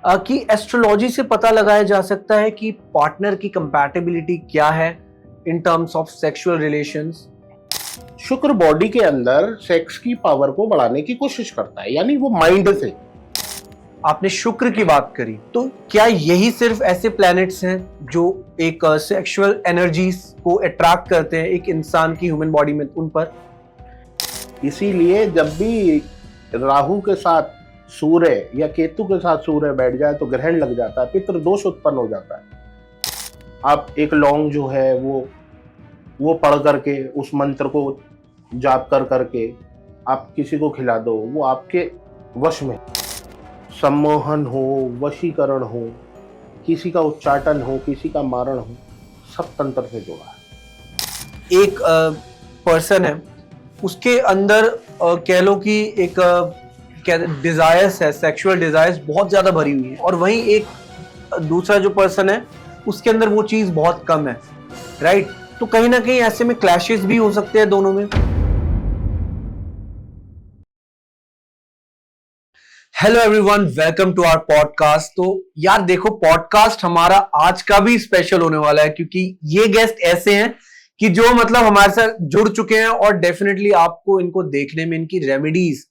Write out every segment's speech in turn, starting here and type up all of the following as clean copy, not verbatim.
कि एस्ट्रोलॉजी से पता लगाया जा सकता है कि पार्टनर की कंपैटिबिलिटी क्या है in terms of sexual relations. शुक्र बॉडी के अंदर सेक्स की पावर को बढ़ाने की कोशिश करता है, यानी वो माइंड से। आपने शुक्र की बात करी, तो क्या यही सिर्फ ऐसे प्लैनेट्स हैं जो एक सेक्सुअल एनर्जीज को अट्रैक्ट करते हैं एक इंसान की ह्यूमन बॉडी में उन पर? इसीलिए जब भी राहु के साथ सूर्य या केतु के साथ सूर्य बैठ जाए तो ग्रहण लग जाता है, पितृ दोष उत्पन्न हो जाता है। आप एक लौंग जो है वो पढ़ करके, उस मंत्र को जाप कर करके आप किसी को खिला दो, वो आपके वश में। सम्मोहन हो, वशीकरण हो, किसी का उच्चाटन हो, किसी का मारण हो, सब तंत्र से जुड़ा है। एक पर्सन है, उसके अंदर कह लो कि एक डिजायर्स है, सेक्सुअल डिजायर्स बहुत ज्यादा भरी हुई है, और वहीं एक दूसरा जो पर्सन है उसके अंदर वो चीज बहुत कम है, राइट? तो कहीं ना कहीं ऐसे में क्लैशेस भी हो सकते हैं दोनों में। Hello everyone, welcome to our podcast. तो यार देखो, पॉडकास्ट हमारा आज का भी स्पेशल होने वाला है, क्योंकि ये गेस्ट ऐसे हैं कि जो मतलब हमारे साथ जुड़ चुके हैं, और डेफिनेटली आपको इनको देखने में इनकी रेमेडीज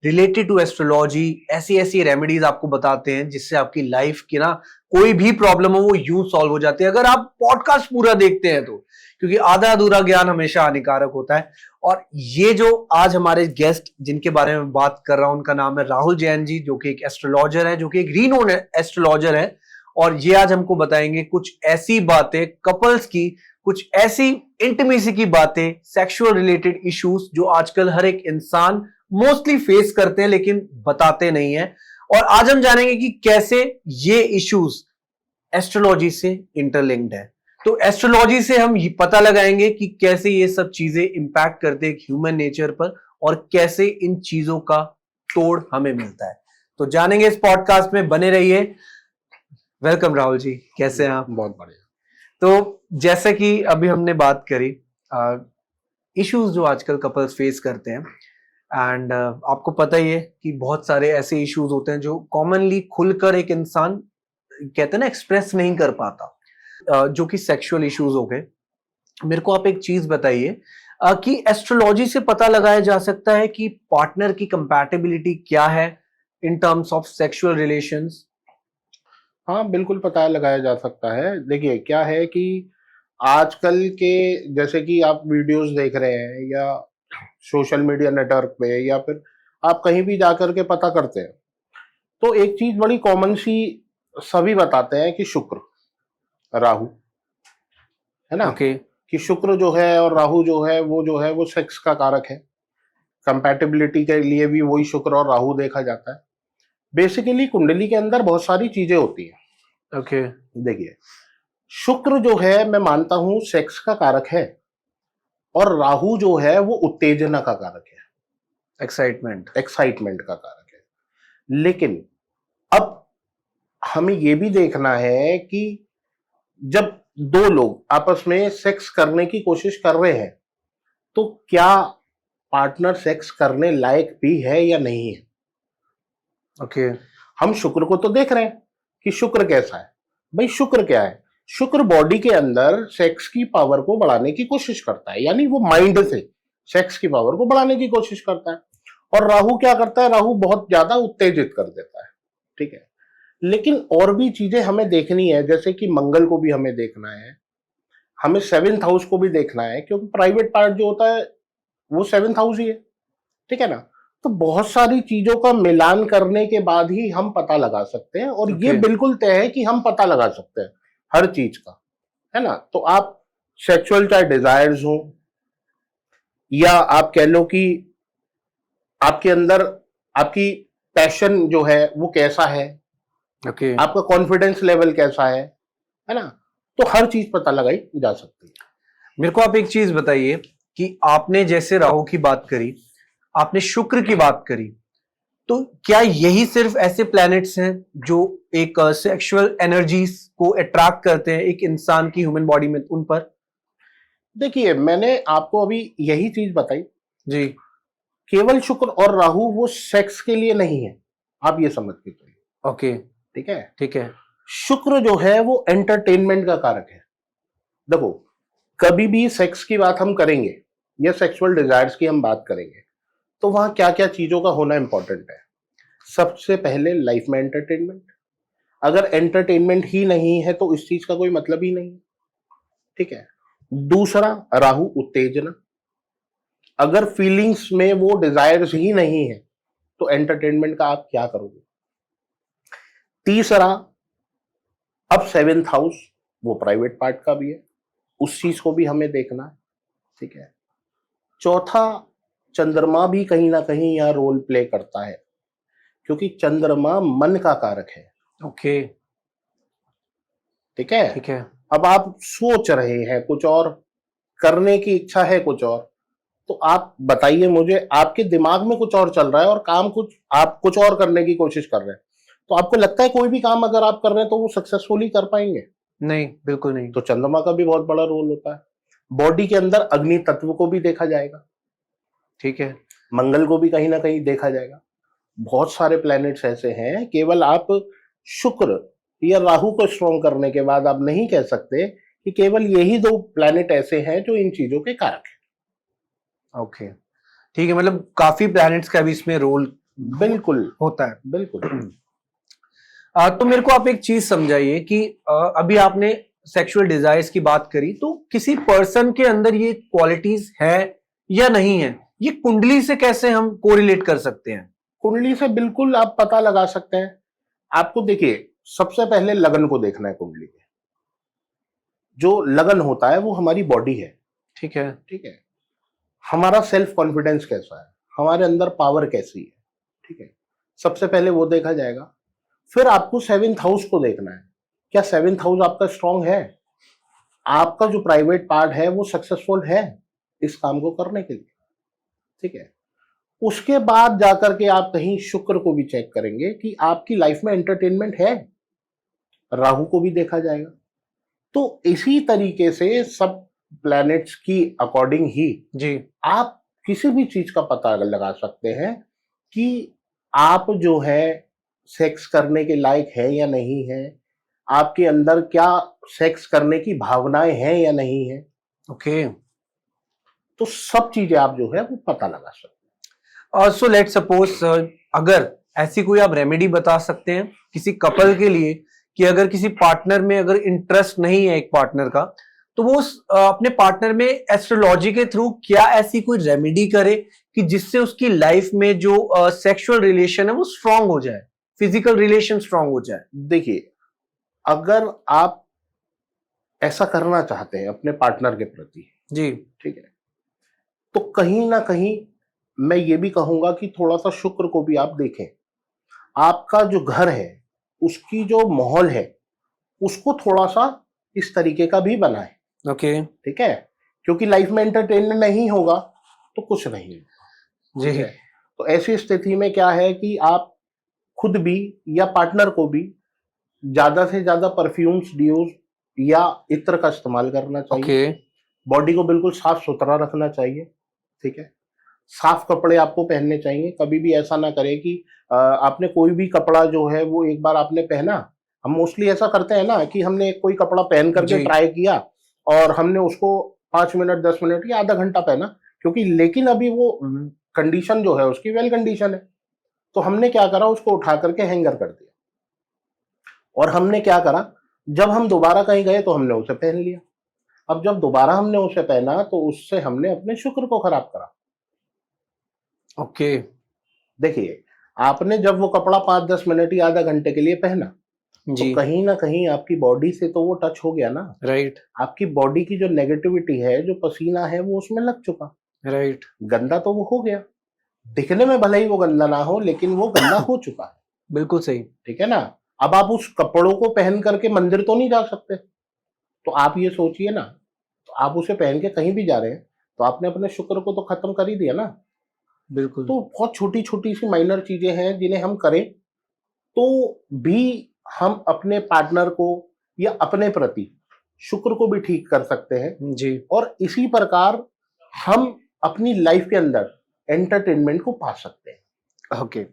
रिलेटेड टू एस्ट्रोलॉजी, ऐसी ऐसी रेमेडीज आपको बताते हैं जिससे आपकी लाइफ की ना कोई भी प्रॉब्लम हो वो यूं सॉल्व हो जाती है, अगर आप पॉडकास्ट पूरा देखते हैं तो। क्योंकि आधा अधूरा ज्ञान हमेशा हानिकारक होता है। और ये जो आज हमारे गेस्ट जिनके बारे में बात कर रहा हूं, उनका नाम है राहुल जैन जी, जो कि एक एस्ट्रोलॉजर है, जो कि एक रीनोन एस्ट्रोलॉजर है। और ये आज हमको बताएंगे कुछ ऐसी बातें कपल्स की, कुछ ऐसी इंटीमेसी की बातें, सेक्सुअल रिलेटेड इश्यूज जो आजकल हर एक इंसान मोस्टली फेस करते हैं लेकिन बताते नहीं है। और आज हम जानेंगे कि कैसे ये इश्यूज एस्ट्रोलॉजी से इंटरलिंक्ड है। तो एस्ट्रोलॉजी से हम ये पता लगाएंगे कि कैसे ये सब चीजें इंपैक्ट करते हैं ह्यूमन नेचर पर, और कैसे इन चीजों का तोड़ हमें मिलता है। तो जानेंगे इस पॉडकास्ट में, बने रहिए। वेलकम राहुल जी, कैसे हैं आप? बहुत बढ़िया। तो जैसे कि अभी हमने बात करी इश्यूज जो आजकल कपल्स फेस करते हैं, एंड आपको पता ही है कि बहुत सारे ऐसे इश्यूज होते हैं जो कॉमनली खुलकर एक इंसान कहते हैं ना एक्सप्रेस नहीं कर पाता, जो कि सेक्सुअल इश्यूज हो गए। मेरे को आप एक चीज बताइए कि एस्ट्रोलॉजी से पता लगाया जा सकता है कि पार्टनर की कंपैटिबिलिटी क्या है in terms of sexual relations. हाँ, बिल्कुल पता लगाया जा सकता है। देखिए क्या है कि आजकल के, जैसे कि आप वीडियोस देख रहे हैं या सोशल मीडिया नेटवर्क पे, या फिर आप कहीं भी जाकर के पता करते हैं, तो एक चीज बड़ी कॉमन सी सभी बताते हैं कि शुक्र राहु, है ना? ओके। कि शुक्र जो है और राहु जो है वो सेक्स का कारक है। कंपैटिबिलिटी के लिए भी वही शुक्र और राहु देखा जाता है। बेसिकली कुंडली के अंदर बहुत सारी चीजें होती हैं। ओके। देखिए, शुक्र जो है मैं मानता हूं सेक्स का कारक है, और राहु जो है वो उत्तेजना का कारक है, एक्साइटमेंट का कारक है। लेकिन अब हमें यह भी देखना है कि जब दो लोग आपस में सेक्स करने की कोशिश कर रहे हैं, तो क्या पार्टनर सेक्स करने लायक भी है या नहीं है। ओके। हम शुक्र को तो देख रहे हैं कि शुक्र कैसा है। भाई शुक्र क्या है? शुक्र बॉडी के अंदर सेक्स की पावर को बढ़ाने की कोशिश करता है, यानी वो माइंड से सेक्स की पावर को बढ़ाने की कोशिश करता है। और राहु क्या करता है? राहु बहुत ज्यादा उत्तेजित कर देता है। ठीक है, लेकिन और भी चीजें हमें देखनी है, जैसे कि मंगल को भी हमें देखना है, हमें 7th हाउस को भी देखना है, क्योंकि प्राइवेट पार्ट जो होता है वो 7th हाउस ही है। ठीक है ना? तो बहुत सारी चीजों का मिलान करने के बाद ही हम पता लगा सकते हैं, और ये बिल्कुल तय है कि हम पता लगा सकते हैं हर चीज का, है ना? तो आप सेक्सुअल चाहे डिजायर्स हो, या आप कह लो कि आपके अंदर आपकी पैशन जो है वो कैसा है, आपका कॉन्फिडेंस लेवल कैसा है ना? तो हर चीज पता लगाई जा सकती है। मेरे को आप एक चीज बताइए कि आपने जैसे राहु की बात करी, आपने शुक्र की बात करी, तो क्या यही सिर्फ ऐसे प्लैनेट्स हैं जो एक सेक्सुअल एनर्जीज को अट्रैक्ट करते हैं एक इंसान की ह्यूमन बॉडी में उन पर? देखिए, मैंने आपको अभी यही चीज बताई जी। केवल शुक्र और राहु वो सेक्स के लिए नहीं है, आप ये समझ के चलिए। ओके। ठीक है। ठीक है। शुक्र जो है वो एंटरटेनमेंट का कारक है। देखो, कभी भी सेक्स की बात हम करेंगे या सेक्सुअल डिजायर्स की हम बात करेंगे तो वहां क्या क्या चीजों का होना इंपॉर्टेंट है। सबसे पहले लाइफ में एंटरटेनमेंट। अगर एंटरटेनमेंट ही नहीं है तो इस चीज का कोई मतलब ही नहीं है। ठीक है। दूसरा, राहु उत्तेजना। अगर फीलिंग्स में वो डिजायर्स ही नहीं है तो एंटरटेनमेंट का आप क्या करोगे। तीसरा, अब सेवेंथ हाउस वो प्राइवेट पार्ट का भी है, उस चीज को भी हमें देखना है। ठीक है। चौथा, चंद्रमा भी कहीं ना कहीं यहां रोल प्ले करता है, क्योंकि चंद्रमा मन का कारक है। ओके। ठीक है। ठीक है। अब आप सोच रहे हैं कुछ और, करने की इच्छा है कुछ और, तो आप बताइए मुझे, आपके दिमाग में कुछ और चल रहा है और काम कुछ, आप कुछ और करने की कोशिश कर रहे हैं, तो आपको लगता है कोई भी काम अगर आप कर रहे हैं तो वो सक्सेसफुली कर पाएंगे? नहीं, बिल्कुल नहीं। तो चंद्रमा का भी बहुत बड़ा रोल होता है। बॉडी के अंदर अग्नि तत्व को भी देखा जाएगा, ठीक है। मंगल को भी कहीं ना कहीं देखा जाएगा। बहुत सारे प्लैनेट्स ऐसे हैं, केवल आप शुक्र या राहु को स्ट्रॉन्ग करने के बाद आप नहीं कह सकते कि केवल यही दो प्लैनेट ऐसे हैं जो इन चीजों के कारक हैं। ओके, ठीक है, मतलब काफी प्लैनेट्स का भी इसमें रोल बिल्कुल होता है। बिल्कुल। तो मेरे को आप एक चीज समझाइए कि अभी आपने सेक्सुअल डिजायर्स की बात करी, तो किसी पर्सन के अंदर ये क्वालिटीज है या नहीं है, ये कुंडली से कैसे हम कोरिलेट कर सकते हैं? कुंडली से बिल्कुल आप पता लगा सकते हैं। आपको देखिए, सबसे पहले लगन को देखना है कुंडली के। जो लगन होता है वो हमारी बॉडी है। ठीक है। ठीक है। हमारा सेल्फ कॉन्फिडेंस कैसा है, हमारे अंदर पावर कैसी है। ठीक है। सबसे पहले वो देखा जाएगा। फिर आपको सेवेंथ हाउस को देखना है, क्या सेवेंथ हाउस आपका स्ट्रांग है, आपका जो प्राइवेट पार्ट है वो सक्सेसफुल है इस काम को करने के लिए। ठीक है। उसके बाद जाकर के आप कहीं शुक्र को भी चेक करेंगे कि आपकी लाइफ में एंटरटेनमेंट है। राहु को भी देखा जाएगा। तो इसी तरीके से सब प्लैनेट्स की अकॉर्डिंग ही जी। आप किसी भी चीज का पता लगा सकते हैं कि आप जो है सेक्स करने के लायक है या नहीं है, आपके अंदर क्या सेक्स करने की भावनाएं हैं या नहीं है। ओके। तो सब चीजें आप जो है वो पता लगा सकते हैं। सो लेट सपोज, अगर ऐसी कोई आप रेमेडी बता सकते हैं किसी कपल के लिए कि अगर किसी पार्टनर में अगर इंटरेस्ट नहीं है एक पार्टनर का, तो वो अपने पार्टनर में एस्ट्रोलॉजी के थ्रू क्या ऐसी कोई रेमेडी करे कि जिससे उसकी लाइफ में जो सेक्सुअल रिलेशन है वो स्ट्रांग हो जाए, फिजिकल रिलेशन स्ट्रांग हो जाए? देखिए, अगर आप ऐसा करना चाहते हैं अपने पार्टनर के प्रति, जी। ठीक है, तो कहीं ना कहीं मैं ये भी कहूंगा कि थोड़ा सा शुक्र को भी आप देखें। आपका जो घर है उसकी जो माहौल है उसको थोड़ा सा इस तरीके का भी बनाएं। ओके। ठीक है। क्योंकि लाइफ में एंटरटेनमेंट नहीं होगा तो कुछ नहीं होगा। ठीक जी। है। तो ऐसी स्थिति में क्या है कि आप खुद भी या पार्टनर को भी ज्यादा से ज्यादा परफ्यूम्स, डियोज या इत्र का इस्तेमाल करना चाहिए। ओके। बॉडी को बिल्कुल साफ सुथरा रखना चाहिए। ठीक है। साफ कपड़े आपको पहनने चाहिए। कभी भी ऐसा ना करें कि आपने कोई भी कपड़ा जो है वो एक बार आपने पहना, हम मोस्टली ऐसा करते हैं ना कि हमने कोई कपड़ा पहन करके जी। ट्राई किया और हमने उसको 5 मिनट 10 मिनट या आधा घंटा पहना, क्योंकि लेकिन अभी वो कंडीशन जो है उसकी वेल कंडीशन है, तो हमने क्या करा, उसको उठा करके हैंगर कर दिया और हमने क्या करा, जब हम दोबारा कहीं गए तो हमने उसे पहन लिया। अब जब दोबारा हमने उसे पहना तो उससे हमने अपने शुक्र को खराब करा। ओके। देखिए, आपने जब वो कपड़ा 5-10 मिनट या आधा घंटे के लिए पहना तो जी। कहीं ना कहीं आपकी बॉडी से तो वो टच हो गया ना। राइट। आपकी बॉडी की जो नेगेटिविटी है, जो पसीना है, वो उसमें लग चुका। राइट। गंदा तो वो हो गया। दिखने में भले ही वो गंदा ना हो, लेकिन वो गंदा हो चुका है। बिल्कुल सही। ठीक है ना। अब आप उस कपड़ों को पहन करके मंदिर तो नहीं जा सकते, तो आप ये सोचिए ना, तो आप उसे पहन के कहीं भी जा रहे हैं तो आपने अपने शुक्र को तो खत्म कर ही दिया ना। बिल्कुल। तो बहुत छोटी छोटी सी माइनर चीजें हैं जिन्हें हम करें तो भी हम अपने पार्टनर को या अपने प्रति शुक्र को भी ठीक कर सकते हैं। जी। और इसी प्रकार हम अपनी लाइफ के अंदर एंटरटेनमेंट को पा सकते हैं। ओके।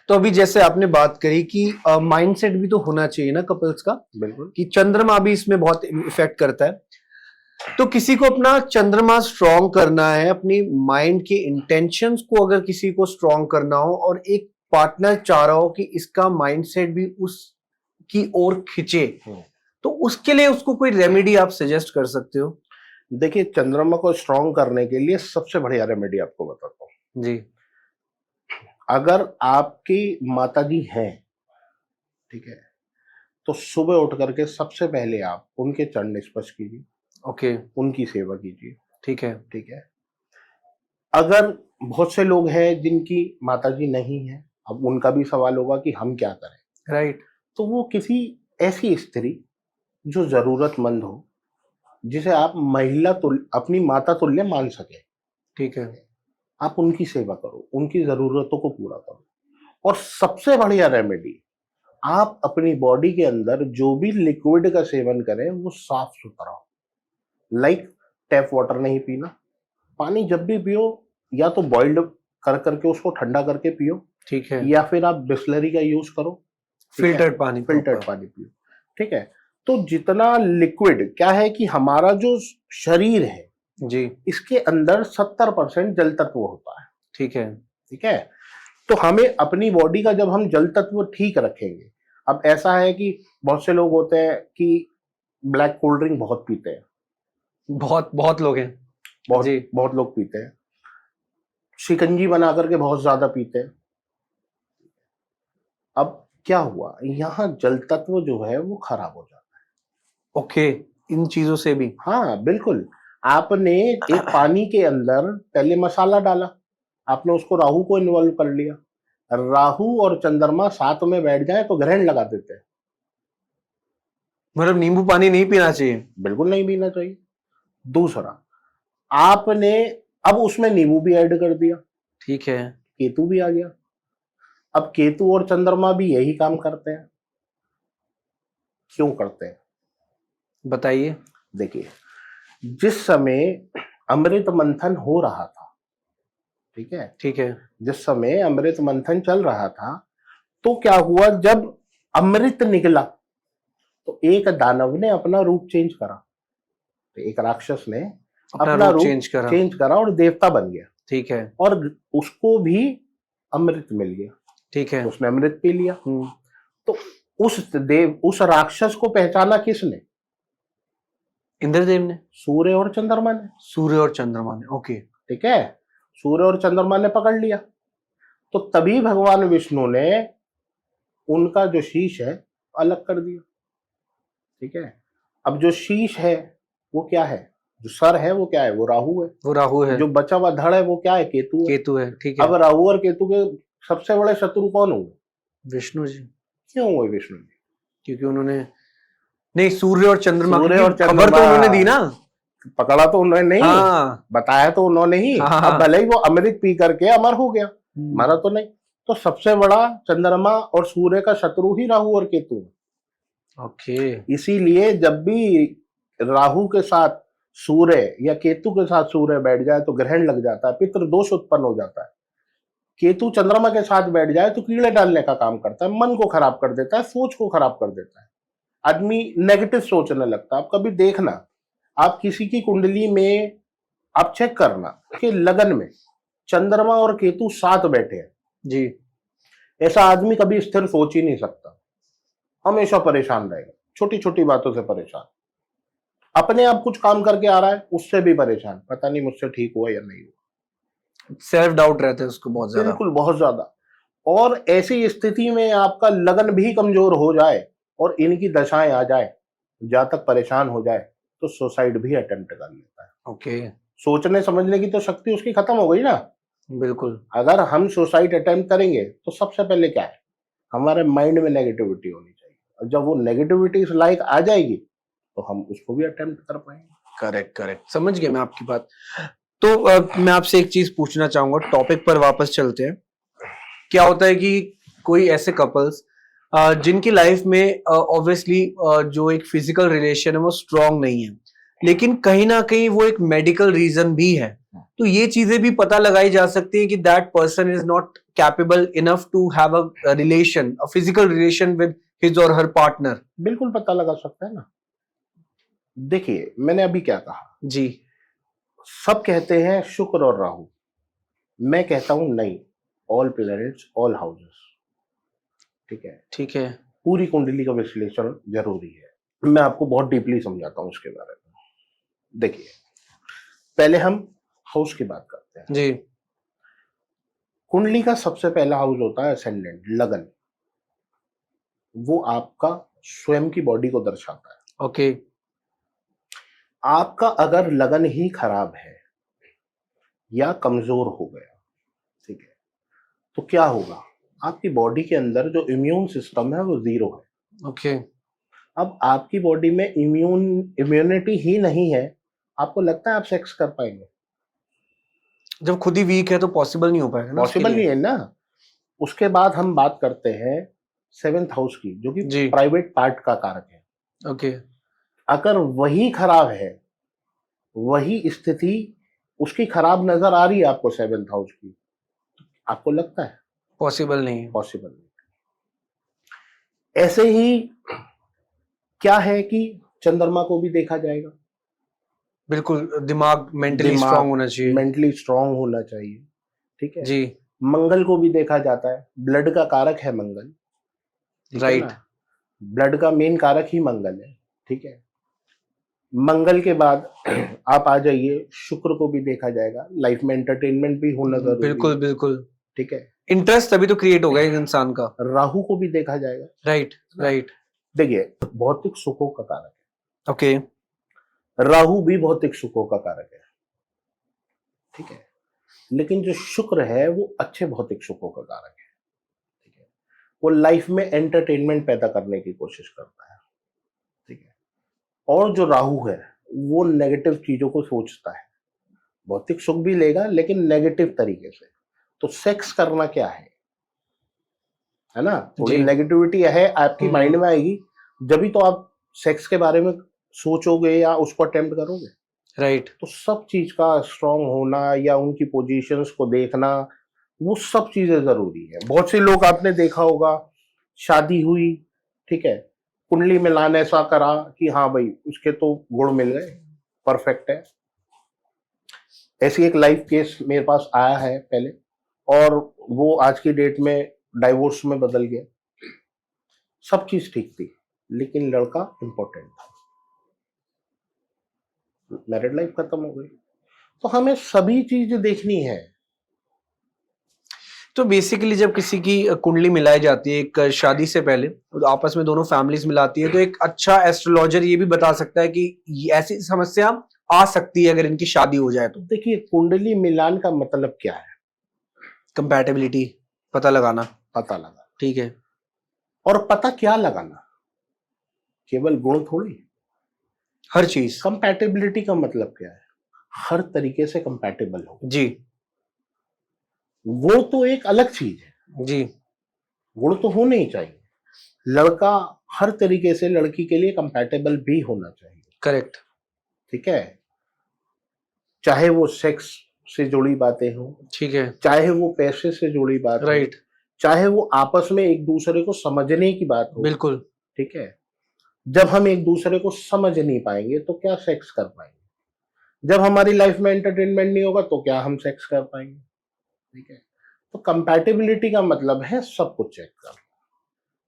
तो अभी जैसे आपने बात करी कि माइंडसेट भी तो होना चाहिए ना कपल्स का, बिल्कुल। कि चंद्रमा भी इसमें बहुत इफेक्ट करता है। तो किसी को अपना चंद्रमा स्ट्रॉन्ग करना है, अपनी माइंड के इंटेंशंस को अगर किसी को स्ट्रॉन्ग करना हो और एक पार्टनर चाह रहा हो कि इसका माइंडसेट भी उसकी ओर खिंचे, तो उसके लिए उसको कोई रेमेडी आप सजेस्ट कर सकते हो? देखिए, चंद्रमा को स्ट्रॉन्ग करने के लिए सबसे बढ़िया रेमेडी आपको बताता हूँ जी। अगर आपकी माताजी हैं, ठीक है, तो सुबह उठ करके सबसे पहले आप उनके चरण स्पर्श कीजिए, ओके, उनकी सेवा कीजिए। ठीक है। ठीक है। अगर बहुत से लोग हैं जिनकी माताजी नहीं है, अब उनका भी सवाल होगा कि हम क्या करें, राइट। तो वो किसी ऐसी स्त्री जो जरूरतमंद हो, जिसे आप महिला तुल्य, अपनी माता तुल्य मान सके, ठीक है। आप उनकी सेवा करो, उनकी जरूरतों को पूरा करो। और सबसे बढ़िया रेमेडी, आप अपनी बॉडी के अंदर जो भी लिक्विड का सेवन करें वो साफ सुथरा हो। लाइक टैप वाटर नहीं पीना, पानी जब भी पियो या तो बॉइल्ड कर करके उसको ठंडा करके पियो, ठीक है। या फिर आप बिस्लरी का यूज करो, फिल्टर्ड पानी, फिल्टर्ड पानी पियो। ठीक है। तो जितना लिक्विड, क्या है कि हमारा जो शरीर है जी, इसके अंदर 70% जल तत्व होता है। ठीक है। ठीक है। तो हमें अपनी बॉडी का जब हम जल तत्व ठीक रखेंगे, अब ऐसा है कि बहुत से लोग होते हैं कि ब्लैक कोल्ड ड्रिंक बहुत पीते हैं, बहुत बहुत लोग हैं। बहुत जी। बहुत लोग पीते हैं, शिकंजी बना करके बहुत ज्यादा पीते हैं। अब क्या हुआ, यहाँ जल तत्व जो है वो खराब हो जाता है। ओके, इन चीजों से भी? हाँ बिल्कुल। आपने एक पानी के अंदर पहले मसाला डाला, आपने उसको राहु को इन्वॉल्व कर लिया, राहु और चंद्रमा साथ में बैठ जाए तो ग्रहण लगा देते हैं। मतलब नींबू पानी नहीं पीना चाहिए? बिल्कुल नहीं पीना चाहिए। दूसरा, आपने अब उसमें नींबू भी ऐड कर दिया, ठीक है। केतु भी आ गया। अब केतु और चंद्रमा भी यही काम करते हैं। क्यों करते हैं बताइए। देखिए, जिस समय अमृत मंथन हो रहा था, ठीक है, ठीक है। जिस समय अमृत मंथन चल रहा था, तो क्या हुआ, जब अमृत निकला तो एक दानव ने अपना रूप चेंज करा, तो एक राक्षस ने अपना रूप चेंज करा और देवता बन गया। ठीक है। और उसको भी अमृत मिल गया, ठीक है। तो उसने अमृत पी लिया। तो उस राक्षस को पहचाना किसने? इंद्रदेव ने। सूर्य और चंद्रमा ने। सूर्य और चंद्रमा ने, ओके। ठीक है, सूर्य और चंद्रमा ने पकड़ लिया। तो तभी भगवान विष्णु ने उनका जो शीश है अलग कर दिया। ठीक है। अब जो शीश है वो क्या है, जो सर है वो क्या है, वो राहु है। वो राहु है। जो बचा हुआ धड़ है वो क्या है, केतु है। केतु है, ठीक है। अब राहु और केतु के सबसे बड़े शत्रु कौन हुए? विष्णु जी। क्यों हुए विष्णु जी? क्योंकि उन्होंने, नहीं, सूर्य और चंद्रमा की खबर तो उन्होंने दी ना, पकड़ा तो उन्होंने नहीं। हाँ। बताया तो उन्होंने ही। हाँ। अब भले ही वो अमृत पी करके अमर हो गया, मरा तो नहीं। तो सबसे बड़ा चंद्रमा और सूर्य का शत्रु ही राहु और केतु है। ओके। इसीलिए जब भी राहु के साथ सूर्य या केतु के साथ सूर्य बैठ जाए तो ग्रहण लग जाता है, पितृ दोष उत्पन्न हो जाता है। केतु चंद्रमा के साथ बैठ जाए तो कीड़े डालने का काम करता है, मन को खराब कर देता है, सोच को खराब कर देता है, आदमी नेगेटिव सोचने लगता है। आप कभी देखना, आप किसी की कुंडली में आप चेक करना कि लगन में चंद्रमा और केतु साथ बैठे हैं जी, ऐसा आदमी कभी स्थिर सोच ही नहीं सकता, हमेशा परेशान रहेगा, छोटी छोटी बातों से परेशान। अपने आप कुछ काम करके आ रहा है उससे भी परेशान, पता नहीं मुझसे ठीक हुआ या नहीं हुआ, सेल्फ डाउट रहता है उसको बहुत ज्यादा। बिल्कुल, बहुत ज्यादा। और ऐसी स्थिति में आपका लगन भी कमजोर हो जाए और इनकी दशाएं आ जाए, जहां तक परेशान हो जाए तो सुसाइड भी अटेम्प्ट कर लेता है। ओके। सोचने समझने की तो शक्ति उसकी खत्म हो गई ना। बिल्कुल। अगर हम सुसाइड अटेम्प्ट करेंगे तो सबसे पहले क्या है, हमारे माइंड में नेगेटिविटी होनी चाहिए, और जब वो नेगेटिविटी इस लायक आ जाएगी तो हम उसको भी अटेम्प्ट कर पाएंगे। करेक्ट करेक्ट, समझ गया मैं आपकी बात। तो मैं आपसे एक चीज पूछना चाहूंगा, टॉपिक पर वापस चलते हैं। क्या होता है कि कोई ऐसे कपल्स जिनकी लाइफ में ऑब्वियसली जो एक फिजिकल रिलेशन है वो स्ट्रांग नहीं है, लेकिन कहीं ना कहीं वो एक मेडिकल रीजन भी है तो ये चीजें भी पता लगाई जा सकती है कि that person is not capable enough to have a relation, a physical relation with his or her partner. बिल्कुल पता लगा सकता है ना। देखिए मैंने अभी क्या कहा, जी सब कहते हैं शुक्र और राहु, मैं कहता हूं नहीं, ऑल प्लैनेट्स ऑल हाउसेस। ठीक है, ठीक है। पूरी कुंडली का विश्लेषण जरूरी है। मैं आपको बहुत डीपली समझाता हूं उसके बारे में। देखिए पहले हम हाउस की बात करते हैं। जी कुंडली का सबसे पहला हाउस होता है असेंडेंट, लगन। वो आपका स्वयं की बॉडी को दर्शाता है। ओके। आपका अगर लगन ही खराब है या कमजोर हो गया, ठीक है, तो क्या होगा, आपकी बॉडी के अंदर जो इम्यून सिस्टम है वो जीरो है। ओके। अब आपकी बॉडी में इम्यूनिटी ही नहीं है, आपको लगता है आप सेक्स कर पाएंगे? जब खुद ही वीक है तो पॉसिबल नहीं हो पाएगा ना उसके पॉसिबल लिए। नहीं है ना। उसके बाद हम बात करते हैं सेवेंथ हाउस की, जो कि जी प्राइवेट पार्ट का कारक है। ओके। अगर वही खराब है, वही स्थिति उसकी खराब नजर आ रही है आपको सेवेंथ हाउस की, आपको लगता है पॉसिबल नहीं है। पॉसिबल नहीं। ऐसे ही क्या है कि चंद्रमा को भी देखा जाएगा। बिल्कुल, दिमाग मेंटली दिमाग स्ट्रांग होना चाहिए। मेंटली स्ट्रांग होना चाहिए। ठीक है, जी मंगल को भी देखा जाता है, ब्लड का कारक है मंगल। ठीक है राइट। ना, ब्लड का मेन कारक ही मंगल है। ठीक है, मंगल के बाद आप आ जाइए, शुक्र को भी देखा जाएगा, लाइफ में एंटरटेनमेंट भी होना जरूरी बिल्कुल है। बिल्कुल। ठीक है, इंटरेस्ट तभी तो क्रिएट होगा एक इंसान का। राहु को भी देखा जाएगा। Right right. देखिए भौतिक सुखों का कारक ओके। है, राहु भी भौतिक सुखों का कारक है। ठीक है, लेकिन जो शुक्र है वो अच्छे भौतिक सुखों का कारक है। ठीक है, वो लाइफ में एंटरटेनमेंट पैदा करने की कोशिश करता है। ठीक है, और जो राहु है वो नेगेटिव चीजों को सोचता है, भौतिक सुख भी लेगा लेकिन नेगेटिव तरीके से। तो सेक्स करना क्या है ना, थोड़ी जी नेगेटिविटी है आपकी माइंड में आएगी, जब भी तो आप सेक्स के बारे में सोचोगे या उसको अटेम्प्ट करोगे। राइट। तो सब चीज का स्ट्रांग होना या उनकी पोजीशंस को देखना, वो सब चीजें जरूरी है। बहुत से लोग आपने देखा होगा, शादी हुई, ठीक है, कुंडली मिलान ऐसा करा कि हाँ भाई उसके तो गुण मिल गए, परफेक्ट है। ऐसी एक लाइफ केस मेरे पास आया है पहले, और वो आज की डेट में डाइवोर्स में बदल गया। सब चीज ठीक थी लेकिन लड़का इंपॉर्टेंट था, मैरिड लाइफ खत्म हो गई। तो हमें सभी चीज देखनी है। तो बेसिकली जब किसी की कुंडली मिलाई जाती है एक शादी से पहले, तो आपस में दोनों फैमिलीज मिलाती है, तो एक अच्छा एस्ट्रोलॉजर ये भी बता सकता है कि ऐसी समस्या आ सकती है अगर इनकी शादी हो जाए तो। देखिए कुंडली मिलान का मतलब क्या है, कंपैटिबिलिटी पता लगाना। पता लगा। ठीक है। और पता क्या लगाना, केवल गुण थोड़ी, हर चीज। कंपैटिबिलिटी का मतलब क्या है, हर तरीके से कंपैटिबल हो। जी वो तो एक अलग चीज है, जी। गुण तो होने ही चाहिए। लड़का हर तरीके से लड़की के लिए कंपैटिबल भी होना चाहिए। करेक्ट। ठीक है, चाहे वो सेक्स से जुड़ी बातें हो, ठीक है। चाहे वो पैसे से जुड़ी बात हो, राइट। चाहे वो आपस में एक दूसरे को समझने की बात हो। बिल्कुल। ठीक है, जब हम एक दूसरे को समझ नहीं पाएंगे तो क्या सेक्स कर पाएंगे? जब हमारी लाइफ में एंटरटेनमेंट नहीं होगा तो क्या हम सेक्स कर पाएंगे? ठीक है, तो कंपैटिबिलिटी का मतलब है सब कुछ चेक करना,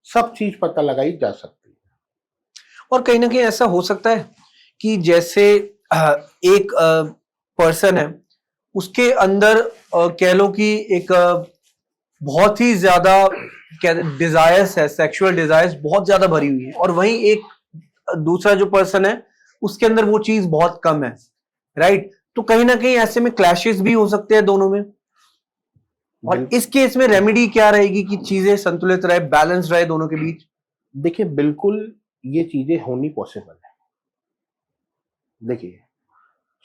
सब चीज पता लगाई जा सकती है। और कहीं ना कहीं ऐसा हो सकता है कि जैसे एक पर्सन है, उसके अंदर कह लो कि एक बहुत ही ज्यादा डिजायर्स है, सेक्सुअल डिजायर्स बहुत ज्यादा भरी हुई है, और वहीं एक दूसरा जो पर्सन है उसके अंदर वो चीज बहुत कम है। राइट। तो कहीं ना कहीं ऐसे में क्लैशेस भी हो सकते हैं दोनों में। और इस केस में रेमेडी क्या रहेगी कि चीजें संतुलित रहे, बैलेंस रहे दोनों के बीच? देखिए बिल्कुल ये चीजें होनी पॉसिबल है। देखिए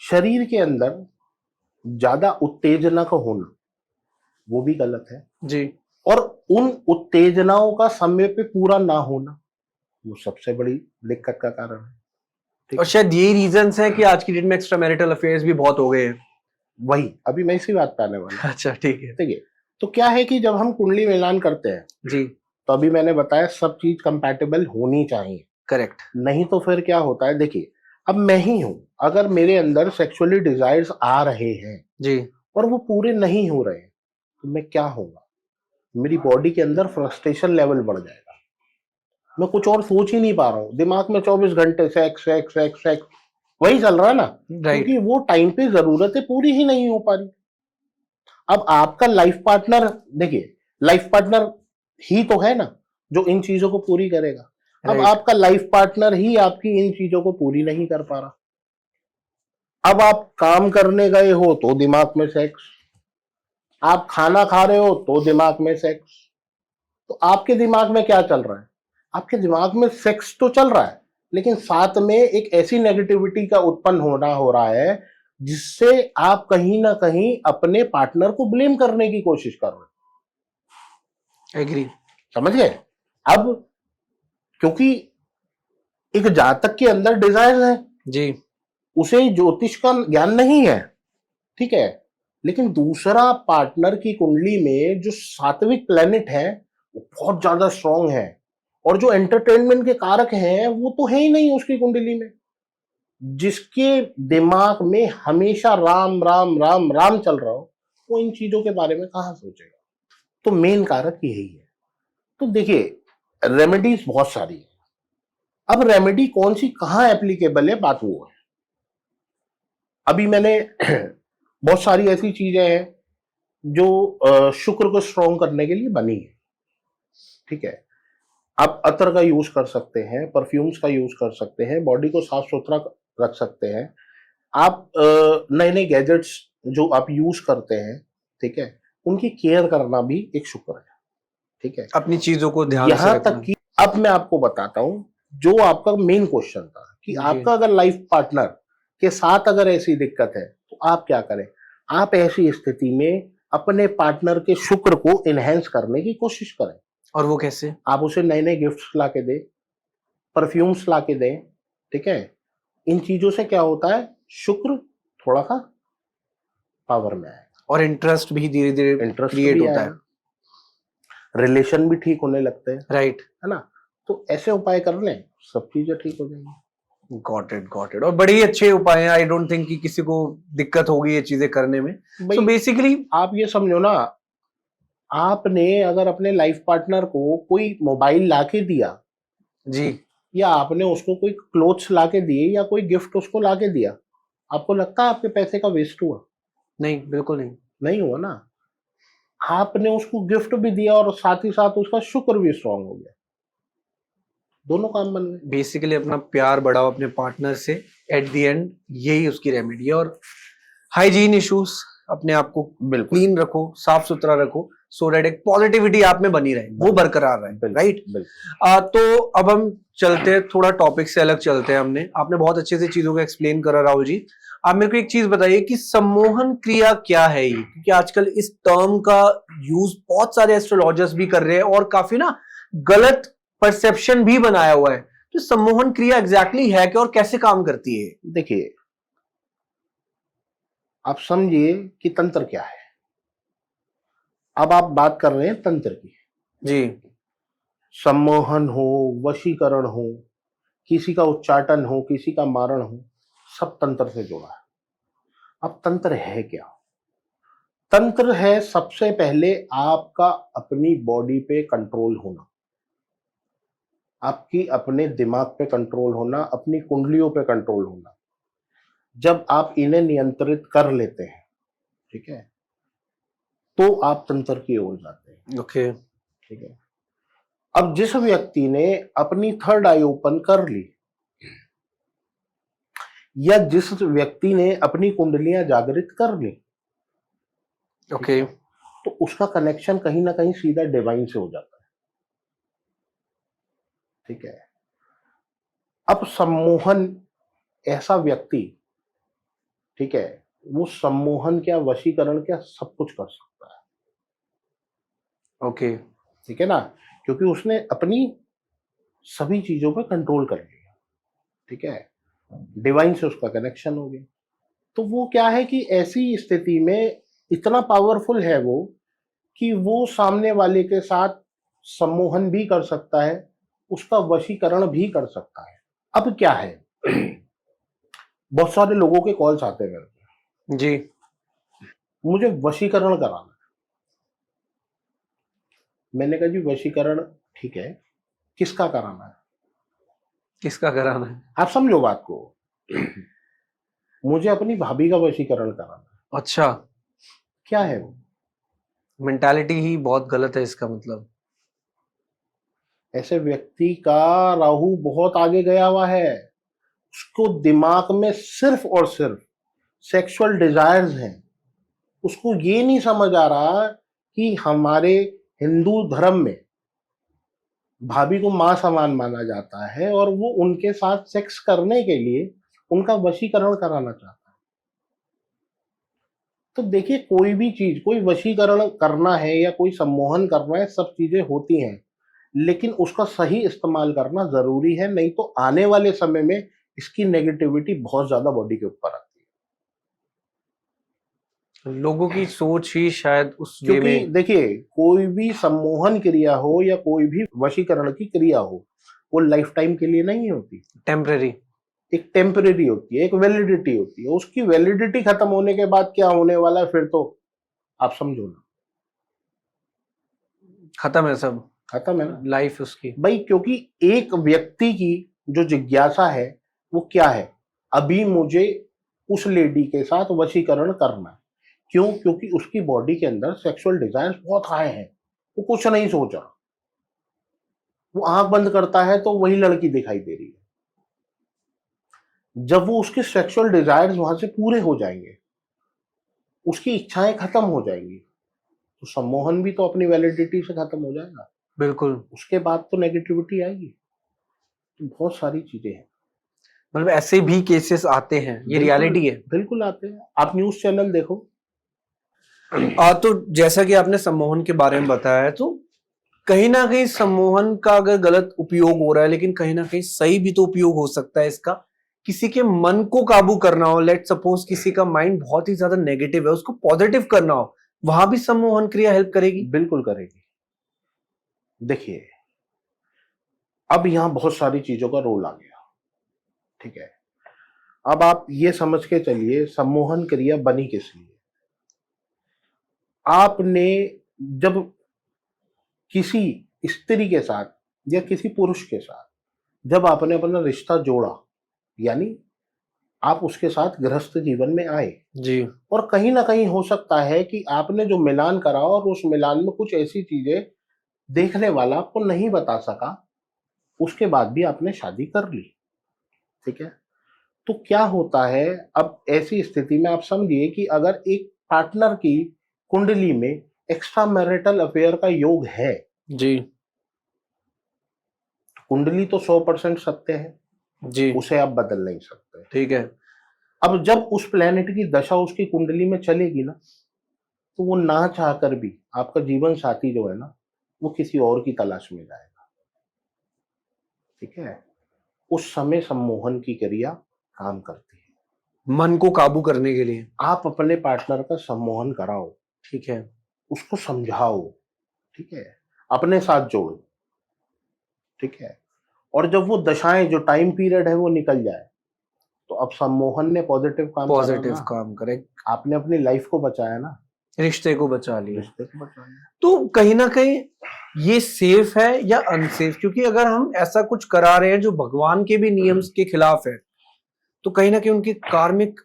शरीर के अंदर ज्यादा उत्तेजना का होना वो भी गलत है, जी। और उन उत्तेजनाओं का समय पे पूरा ना होना वो सबसे बड़ी दिक्कत का कारण है। और शायद यही रीजंस है कि आज की डेट में एक्स्ट्रा मैरिटल अफेयर्स भी बहुत हो गए हैं। वही अभी मैं इसी बात पे आने वाला हूं। अच्छा ठीक है। ठीक है, तो क्या है कि जब हम कुंडली मिलान करते हैं जी। तो अभी मैंने बताया सब चीज कंपैटिबल होनी चाहिए, करेक्ट। नहीं तो फिर क्या होता है, देखिए अब मैं ही हूं, अगर मेरे अंदर सेक्सुअली डिजायर्स आ रहे हैं जी। और वो पूरे नहीं हो रहे हैं तो मैं क्या होगा, मेरी बॉडी के अंदर फ्रस्ट्रेशन लेवल बढ़ जाएगा, मैं कुछ और सोच ही नहीं पा रहा हूँ, दिमाग में 24 घंटे सेक्स सेक्स सेक्स सेक्स वही चल रहा है ना, राइट। क्योंकि वो टाइम पे जरूरतें पूरी ही नहीं हो पा रही। अब आपका लाइफ पार्टनर, देखिए लाइफ पार्टनर ही तो है ना जो इन चीजों को पूरी करेगा। अब राइट। आपका लाइफ पार्टनर ही आपकी इन चीजों को पूरी नहीं कर पा रहा, अब आप काम करने गए हो तो दिमाग में सेक्स, आप खाना खा रहे हो तो दिमाग में सेक्स, तो आपके दिमाग में क्या चल रहा है, आपके दिमाग में सेक्स तो चल रहा है लेकिन साथ में एक ऐसी नेगेटिविटी का उत्पन्न होना हो रहा है जिससे आप कहीं ना कहीं अपने पार्टनर को ब्लेम करने की कोशिश कर रहे हो। एग्री। समझ गए? अब क्योंकि एक जातक के अंदर डिजायर है, जी। उसे ज्योतिष का ज्ञान नहीं है, ठीक है, लेकिन दूसरा पार्टनर की कुंडली में जो सात्विक प्लेनेट है वो बहुत ज्यादा स्ट्रांग है और जो एंटरटेनमेंट के कारक हैं वो तो है ही नहीं उसकी कुंडली में, जिसके दिमाग में हमेशा राम राम राम राम चल रहा हो, वो इन चीजों के बारे में कहां सोचेगा। तो मेन कारक यही है। तो देखिए रेमेडीज बहुत सारी है, अब रेमेडी कौन सी कहां एप्लीकेबल है बात वो है। अभी मैंने बहुत सारी ऐसी चीजें हैं जो शुक्र को स्ट्रॉन्ग करने के लिए बनी है, ठीक है, आप अतर का यूज कर सकते हैं, परफ्यूम्स का यूज कर सकते हैं, बॉडी को साफ सुथरा रख सकते हैं, आप नए नए गैजेट्स जो आप यूज करते हैं, ठीक है, उनकी केयर करना भी एक शुक्र है, ठीक है। अपनी चीजों को ध्यान से यहां रखना। तक कि अब मैं आपको बताता हूं जो आपका मेन क्वेश्चन था कि जी। आपका अगर लाइफ पार्टनर के साथ अगर ऐसी दिक्कत है तो आप क्या करें। आप ऐसी स्थिति में अपने पार्टनर के शुक्र को इनहेंस करने की कोशिश करें। और वो कैसे? आप उसे नए नए गिफ्ट्स ला के दें, परफ्यूम्स ला के दें, ठीक है। इन चीजों से क्या होता है, शुक्र थोड़ा सा पावर में आएगा, और इंटरेस्ट भी धीरे धीरे इंटरेस्ट क्रिएट भी होता है। आएगा, रिलेशन भी ठीक होने लगते हैं, राइट। है ना। तो ऐसे उपाय कर लें, सब चीजें ठीक हो जाएंगी। Got it, got it. और बड़े ही अच्छे उपाय हैं, आई डोंट थिंक कि किसी को दिक्कत होगी ये चीजें करने में। सो भाई बेसिकली आप ये समझो ना, आपने अगर अपने लाइफ पार्टनर को कोई मोबाइल ला के दिया जी। या आपने उसको कोई क्लोथ्स ला के दिए या कोई गिफ्ट उसको ला के दिया, आपको लगता है आपके पैसे का वेस्ट हुआ? नहीं, बिल्कुल नहीं। नहीं हुआ ना। आपने उसको गिफ्ट भी दिया और साथ ही साथ उसका शुक्र भी स्ट्रांग हो गया, दोनों काम बन गए। बेसिकली अपना प्यार बढ़ाओ अपने पार्टनर से, एट द एंड यही उसकी रेमेडी है। और हाइजीन इश्यूज, अपने आप को बिल्कुल क्लीन रखो, साफ सुथरा रखो, सो दैट एक पॉजिटिविटी आप में बनी रहे, वो बरकरार रहे। बिल्कुल राइट। बिल्कुल। तो अब हम चलते हैं, थोड़ा टॉपिक से अलग चलते हैं। आपने बहुत अच्छे से चीजों को एक्सप्लेन करा राहुल जी। आप मेरे को एक चीज बताइए कि सम्मोहन क्रिया क्या है ये, क्योंकि आजकल इस टर्म का यूज बहुत सारे एस्ट्रोलॉजर्स भी कर रहे हैं और काफी ना गलत परसेप्शन भी बनाया हुआ है। तो सम्मोहन क्रिया एग्जैक्टली है क्या और कैसे काम करती है? देखिए आप समझिए कि तंत्र क्या है। अब आप बात कर रहे हैं तंत्र की, जी। सम्मोहन हो, वशीकरण हो, किसी का उच्चाटन हो, किसी का मारण हो, सब तंत्र से जुड़ा है। अब तंत्र है क्या? तंत्र है सबसे पहले आपका अपनी बॉडी पे कंट्रोल होना, आपकी अपने दिमाग पे कंट्रोल होना, अपनी कुंडलियों पे कंट्रोल होना। जब आप इन्हें नियंत्रित कर लेते हैं, ठीक है, तो आप तंत्र की ओर जाते हैं। ओके। ठीक है। अब जिस व्यक्ति ने अपनी थर्ड आई ओपन कर ली या जिस व्यक्ति ने अपनी कुंडलियां जागृत कर ली, ओके। तो उसका कनेक्शन कहीं ना कहीं सीधा डिवाइन से हो जाता है, ठीक है। अब सम्मोहन ऐसा व्यक्ति, ठीक है, वो सम्मोहन क्या, वशीकरण क्या, सब कुछ कर सकता है, ओके। ठीक है ना, क्योंकि उसने अपनी सभी चीजों पर कंट्रोल कर लिया, ठीक है, डिवाइन से उसका कनेक्शन हो गया। तो वो क्या है कि ऐसी स्थिति में इतना पावरफुल है वो कि वो सामने वाले के साथ सम्मोहन भी कर सकता है, उसका वशीकरण भी कर सकता है। अब क्या है, बहुत सारे लोगों के कॉल्स आते हैं मेरे को, जी। मुझे वशीकरण कराना है। मैंने कहा जी वशीकरण ठीक है, किसका कराना है? किसका कराना है? आप समझो बात को। मुझे अपनी भाभी का वशीकरण कराना है। अच्छा, क्या है वो? मेंटालिटी ही बहुत गलत है इसका मतलब। ऐसे व्यक्ति का राहु बहुत आगे गया हुआ है, उसको दिमाग में सिर्फ और सिर्फ सेक्सुअल डिजायर्स हैं। उसको ये नहीं समझ आ रहा कि हमारे हिंदू धर्म में भाभी को मां समान माना जाता है और वो उनके साथ सेक्स करने के लिए उनका वशीकरण कराना चाहता है। तो देखिए, कोई भी चीज, कोई वशीकरण करना है या कोई सम्मोहन करना है, सब चीजें होती हैं, लेकिन उसका सही इस्तेमाल करना जरूरी है, नहीं तो आने वाले समय में इसकी नेगेटिविटी बहुत ज्यादा बॉडी के ऊपर आती है। लोगों की सोच ही शायद उस वे क्योंकि में। देखिए, कोई भी सम्मोहन क्रिया हो या कोई भी वशीकरण की क्रिया हो, वो लाइफ टाइम के लिए नहीं होती, टेम्परेरी। एक टेम्परेरी होती है, एक वैलिडिटी होती है। उसकी वैलिडिटी खत्म होने के बाद क्या होने वाला है फिर तो आप समझो ना, खत्म है सब, खत्म है ना लाइफ उसकी। भाई। क्योंकि एक व्यक्ति की जो जिज्ञासा है वो क्या है, अभी मुझे उस लेडी के साथ वशीकरण करना है। क्यों? क्योंकि उसकी बॉडी के अंदर सेक्सुअल डिजायर्स बहुत हाई हैं, वो कुछ नहीं सोच रहा। वो आंख बंद करता है तो वही लड़की दिखाई दे रही है। जब वो उसके सेक्सुअल डिजायर्स वहां से पूरे हो जाएंगे, उसकी इच्छाएं खत्म हो जाएंगी, तो सम्मोहन भी तो अपनी वैलिडिटी से खत्म हो जाएगा। बिल्कुल। उसके बाद तो नेगेटिविटी आएगी। तो बहुत सारी चीजें हैं। मतलब ऐसे भी केसेस आते हैं, ये रियलिटी है। बिल्कुल आते हैं। आप न्यूज चैनल देखो। तो जैसा कि आपने सम्मोहन के बारे में बताया, तो कहीं ना कहीं सम्मोहन का अगर गलत उपयोग हो रहा है, लेकिन कहीं ना कहीं सही भी तो उपयोग हो सकता है इसका। किसी के मन को काबू करना हो, लेट सपोज किसी का माइंड बहुत ही ज्यादा नेगेटिव है, उसको पॉजिटिव करना हो, वहां भी सम्मोहन क्रिया हेल्प करेगी। बिल्कुल करेगी। देखिए, अब यहां बहुत सारी चीजों का रोल आ गया, ठीक है। अब आप ये समझ के चलिए, सम्मोहन क्रिया बनी किस लिए। आपने जब किसी स्त्री के साथ या किसी पुरुष के साथ जब आपने अपना रिश्ता जोड़ा, यानी आप उसके साथ गृहस्थ जीवन में आए, जी। और कहीं ना कहीं हो सकता है कि आपने जो मिलान करा और उस मिलान में कुछ ऐसी चीजें देखने वाला आपको नहीं बता सका, उसके बाद भी आपने शादी कर ली, ठीक है। तो क्या होता है, अब ऐसी स्थिति में आप समझिए कि अगर एक पार्टनर की कुंडली में एक्स्ट्रा मैरिटल अफेयर का योग है, जी। कुंडली तो 100% सत्य है, जी। उसे आप बदल नहीं सकते। ठीक है। अब जब उस प्लेनेट की दशा उसकी कुंडली में चलेगी ना, तो वो ना चाहकर भी आपका जीवन साथी जो है ना, वो किसी और की तलाश में जाएगा, ठीक है। उस समय सम्मोहन की क्रिया काम करती है। मन को काबू करने के लिए। आप अपने पार्टनर का सम्मोहन कराओ, ठीक है। उसको समझाओ, ठीक है, अपने साथ जोड़ो, ठीक है। और जब वो दशाएं, जो टाइम पीरियड है, वो निकल जाए, तो अब सम्मोहन ने पॉजिटिव काम करा पॉजिटिव ना, काम करे, आपने अपनी लाइफ को बचाया ना, रिश्ते को बचा लिया। रिश्ते को बचाया। तो कहीं ना कहीं ये सेफ है या अनसेफ? क्योंकि अगर हम ऐसा कुछ करा रहे हैं जो भगवान के भी नियम के खिलाफ है, तो कहीं ना कहीं उनकी कार्मिक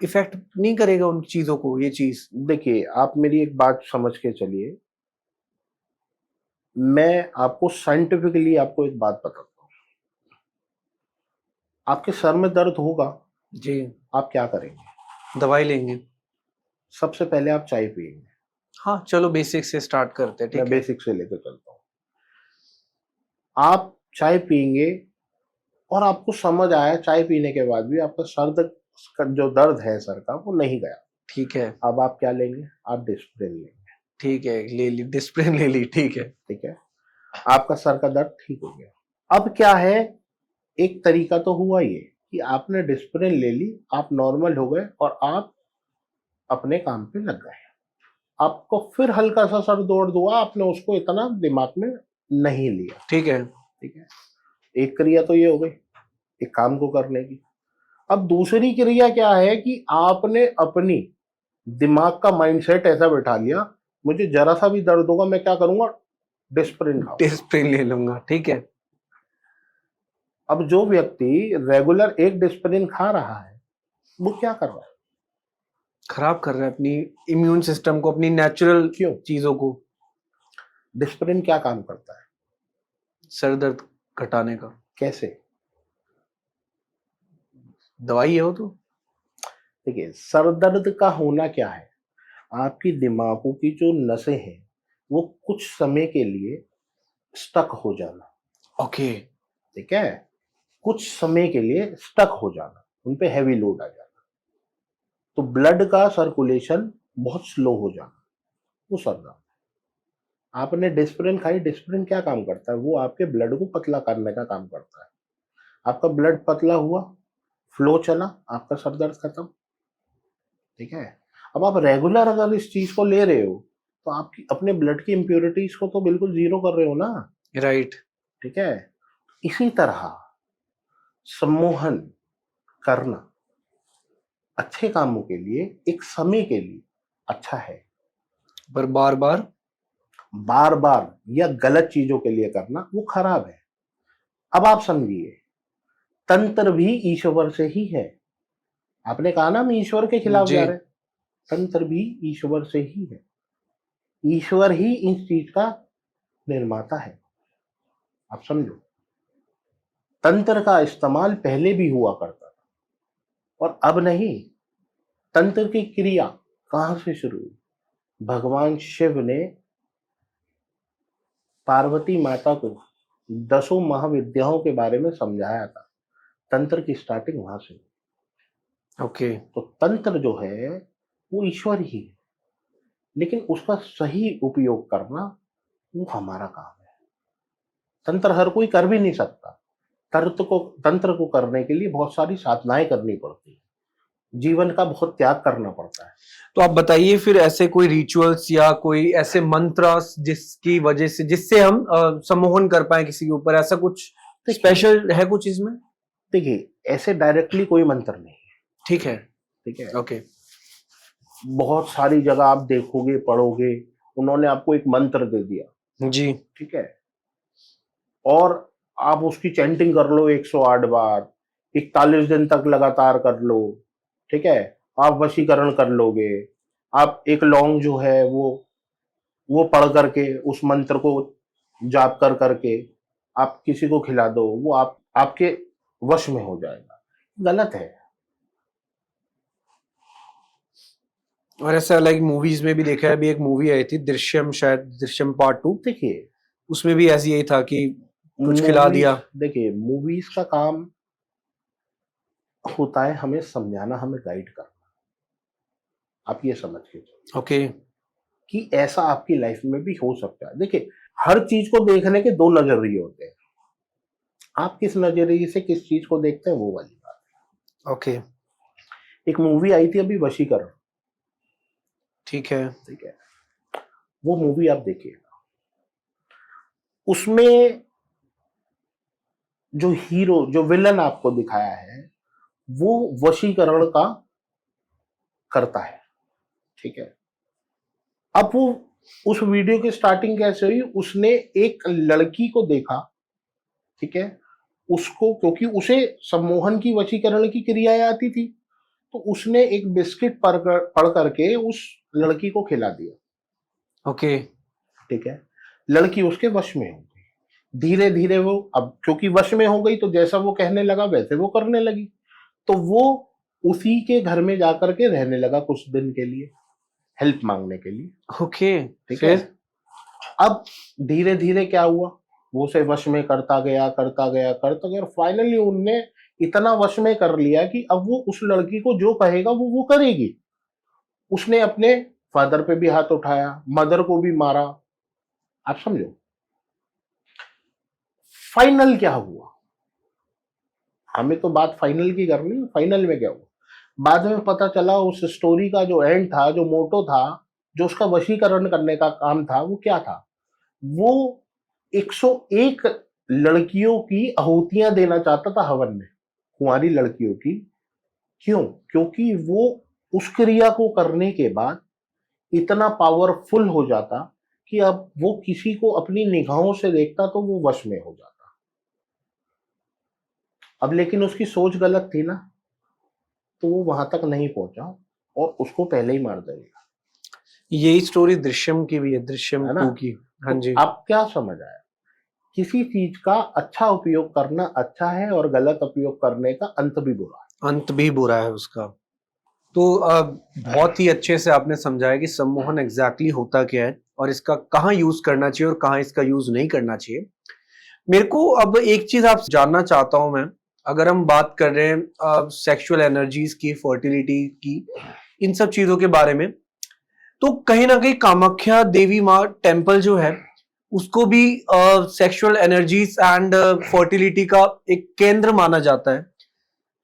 इफेक्ट नहीं करेगा उन चीजों को, ये चीज। देखिए, आप मेरी एक बात समझ के चलिए, मैं आपको साइंटिफिकली आपको एक बात बताता हूँ। आपके सर में दर्द होगा, जी। आप क्या करेंगे? दवाई लेंगे। सबसे पहले आप चाय पिएंगे। हाँ, चलो बेसिक से स्टार्ट करते हैं, मैं ठीक है। बेसिक से लेकर चलता हूँ। आप चाय पिएंगे और आपको समझ आया चाय पीने के बाद भी आपका जो दर्द है सर का, वो नहीं गया। ठीक है। अब आप क्या लेंगे? आप डिस्प्रिन लेंगे। ठीक है, ले ली डिस्प्रिन, ले ली, ठीक है। ठीक है, आपका सर का दर्द ठीक हो गया। अब क्या है, एक तरीका तो हुआ ये, कि आपने डिस्प्रिन ले ली, आप नॉर्मल हो गए और आप अपने काम पे लग गए। आपको फिर हल्का सा सर दर्द हुआ, आपने उसको इतना दिमाग में नहीं लिया। ठीक है। ठीक है, एक क्रिया तो ये हो गई एक काम को करने की। अब दूसरी क्रिया क्या है कि आपने अपनी दिमाग का माइंडसेट ऐसा बैठा लिया, मुझे जरा सा भी दर्द होगा मैं क्या करूंगा, डिस्प्रिन खाऊंगा। डिस्प्रिन ले लूंगा, ठीक है। अब जो व्यक्ति रेगुलर एक डिस्प्रिन खा रहा है वो क्या कर रहा है? खराब कर रहा है अपनी इम्यून सिस्टम को, अपनी नेचुरल क्यों? चीजों को। डिस्प्रिन क्या काम करता है? सर दर्द घटाने का। कैसे? दवाई है वो तो। देखिए, सर दर्द का होना क्या है, आपकी दिमागों की जो नसें हैं वो कुछ समय के लिए स्टक हो जाना। ओके। ठीक है, कुछ समय के लिए स्टक हो जाना, उन पे हैवी लोड आ जाना, तो ब्लड का सर्कुलेशन बहुत स्लो हो जाना, वो सर दर्द। आपने डिस्प्रिन खाई, डिस्प्रिन क्या काम करता है, वो आपके ब्लड को पतला करने का काम करता है। आपका ब्लड पतला हुआ, फ्लो चला, आपका सर दर्द खत्म। ठीक है, अब आप रेगुलर अगर इस चीज को ले रहे हो तो आपकी अपने ब्लड की इम्प्योरिटीज को तो बिल्कुल जीरो कर रहे हो ना। राइट। ठीक है, इसी तरह सम्मोहन करना अच्छे कामों के लिए एक समय के लिए अच्छा है, पर बार बार बार बार या गलत चीजों के लिए करना वो खराब है। अब आप समझिए, तंत्र भी ईश्वर से ही है। आपने कहा ना हम ईश्वर के खिलाफ जी। जा रहे हैं, तंत्र भी ईश्वर से ही है। ईश्वर ही इस चीज का निर्माता है। आप समझो, तंत्र का इस्तेमाल पहले भी हुआ करता था और अब नहीं। तंत्र की क्रिया कहां से शुरू हुई? भगवान शिव ने पार्वती माता को 10 महाविद्याओं के बारे में समझाया था। तंत्र की स्टार्टिंग वहां से। ओके। तो तंत्र जो है वो ईश्वर ही है, लेकिन उसका सही उपयोग करना वो हमारा काम है। तंत्र हर कोई कर भी नहीं सकता। तंत्र को करने के लिए बहुत सारी साधनाएं करनी पड़ती है, जीवन का बहुत त्याग करना पड़ता है। तो आप बताइए फिर ऐसे कोई रिचुअल्स या कोई ऐसे मंत्र जिसकी वजह से, जिससे हम सम्मोहन कर पाए किसी के ऊपर, ऐसा कुछ स्पेशल है कुछ इसमें? देखिए, ऐसे डायरेक्टली कोई मंत्र नहीं है। ठीक है। ठीक है, ओके। बहुत सारी जगह आप देखोगे पढ़ोगे, उन्होंने आपको एक मंत्र दे दिया। जी। ठीक है, और आप उसकी चैंटिंग कर लो 108 बार, 41 दिन तक लगातार कर लो। ठीक है, आप वशीकरण कर लोगे। आप एक लौंग जो है वो पढ़ करके उस मंत्र को जाप कर करके आप किसी को खिला दो, वो आपके वश में हो जाएगा। गलत है। और ऐसा लाइक मूवीज में भी देखा है, अभी एक मूवी आई थी दृश्यम, शायद दृश्यम पार्ट 2, देखिए, उसमें भी ऐसी यही था कि कुछ खिला मूवीज, दिया। देखिए मूवीज का काम होता है हमें समझाना, हमें गाइड करना। आप ये समझ के चलो ओके। कि ऐसा आपकी लाइफ में भी हो सकता है। देखिए, हर चीज को देखने के दो नजरिए होते हैं। आप किस नजरिए से किस चीज को देखते हैं वो वाली बात। ओके। एक मूवी आई थी अभी, वशीकरण। ठीक है। ठीक है, वो मूवी आप देखिएगा, उसमें जो हीरो, जो विलन आपको दिखाया है वो वशीकरण का करता है। ठीक है, अब वो उस वीडियो की स्टार्टिंग कैसे हुई, उसने एक लड़की को देखा। ठीक है, उसको, क्योंकि उसे सम्मोहन की वशीकरण की क्रियाएं आती थी, तो उसने एक बिस्किट पढ़ करके उस लड़की को खिला दिया। ओके। ठीक है, लड़की उसके वश में हो गई। धीरे धीरे वो, अब क्योंकि वश में हो गई तो जैसा वो कहने लगा वैसे वो करने लगी, तो वो उसी के घर में जाकर के रहने लगा कुछ दिन के लिए, हेल्प मांगने के लिए। ओके। ठीक है, फिर अब धीरे धीरे क्या हुआ, वो उसे वश में करता गया करता गया करता गया, और फाइनली उनने इतना वश में कर लिया कि अब वो उस लड़की को जो कहेगा वो करेगी। उसने अपने फादर पे भी हाथ उठाया, मदर को भी मारा। आप समझो, फाइनल क्या हुआ, हमें तो बात फाइनल की करनी है, फाइनल में क्या हुआ। बाद में पता चला उस स्टोरी का जो एंड था, जो मोटो था, जो उसका वशीकरण करने का काम था, वो क्या था? वो 101 लड़कियों की आहुतियां देना चाहता था हवन में, कुंवारी लड़कियों की। क्यों? क्योंकि वो उस क्रिया को करने के बाद इतना पावरफुल हो जाता कि अब वो किसी को अपनी निगाहों से देखता तो वो वश में हो जाता। अब लेकिन उसकी सोच गलत थी ना, तो वो वहां तक नहीं पहुंचा और उसको पहले ही मार देगा। यही स्टोरी दृश्यम की भी है, दृश्यम है ना? 2 की। हाँ तो जी। आप क्या समझ आया? किसी चीज का अच्छा उपयोग करना अच्छा है और गलत उपयोग करने का अंत भी बुरा है। अंत भी बुरा है उसका। तो बहुत ही अच्छे से आपने समझाया कि सम्मोहन एग्जैक्टली होता क्या है और इसका कहाँ यूज करना चाहिए और कहाँ इसका यूज नहीं करना चाहिए। मेरे को अब एक चीज आप जानना चाहता हूं मैं, अगर हम बात कर रहे हैं सेक्सुअल एनर्जीज की, फर्टिलिटी की, इन सब चीजों के बारे में, तो कहीं ना कहीं कामाख्या देवी माँ टेम्पल जो है उसको भी सेक्सुअल एनर्जीज एंड फर्टिलिटी का एक केंद्र माना जाता है।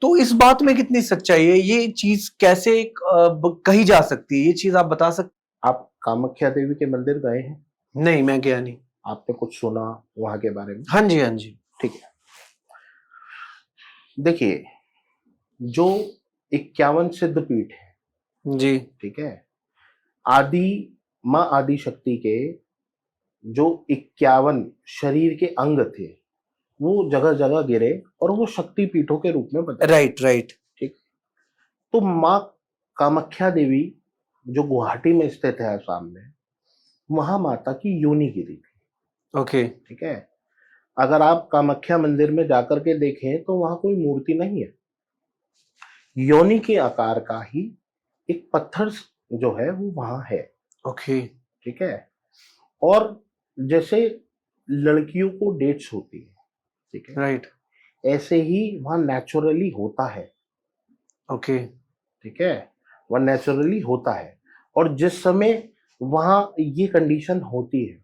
तो इस बात में कितनी सच्चाई है, ये चीज कैसे कही जा सकती है, ये चीज आप बता सकते? आप कामाख्या देवी के मंदिर गए हैं? नहीं, मैं गया नहीं। आपने कुछ सुना वहां के बारे में? हाँ जी, हाँ जी। ठीक है, देखिए, जो 51 सिद्ध पीठ है, जी। ठीक है, आदि माँ आदि शक्ति के जो 51 शरीर के अंग थे, वो जगह जगह गिरे और वो शक्ति पीठों के रूप में बदले। Right, right. ठीक। तो माँ कामाख्या देवी जो गुवाहाटी में स्थित है, आसाम में, वहां माता की योनि गिरी थी। ओके। ठीक है। अगर आप कामाख्या मंदिर में जाकर के देखें तो वहां कोई मूर्ति नहीं है, योनि के आकार का ही एक पत्थर जो है वो वहां है। ओके। ठीक है। और जैसे लड़कियों को डेट्स होती है, ठीक है, राइट। ऐसे ही वहां नेचुरली होता है। ओके। ठीक है, वह नेचुरली होता है। और जिस समय वहां ये कंडीशन होती है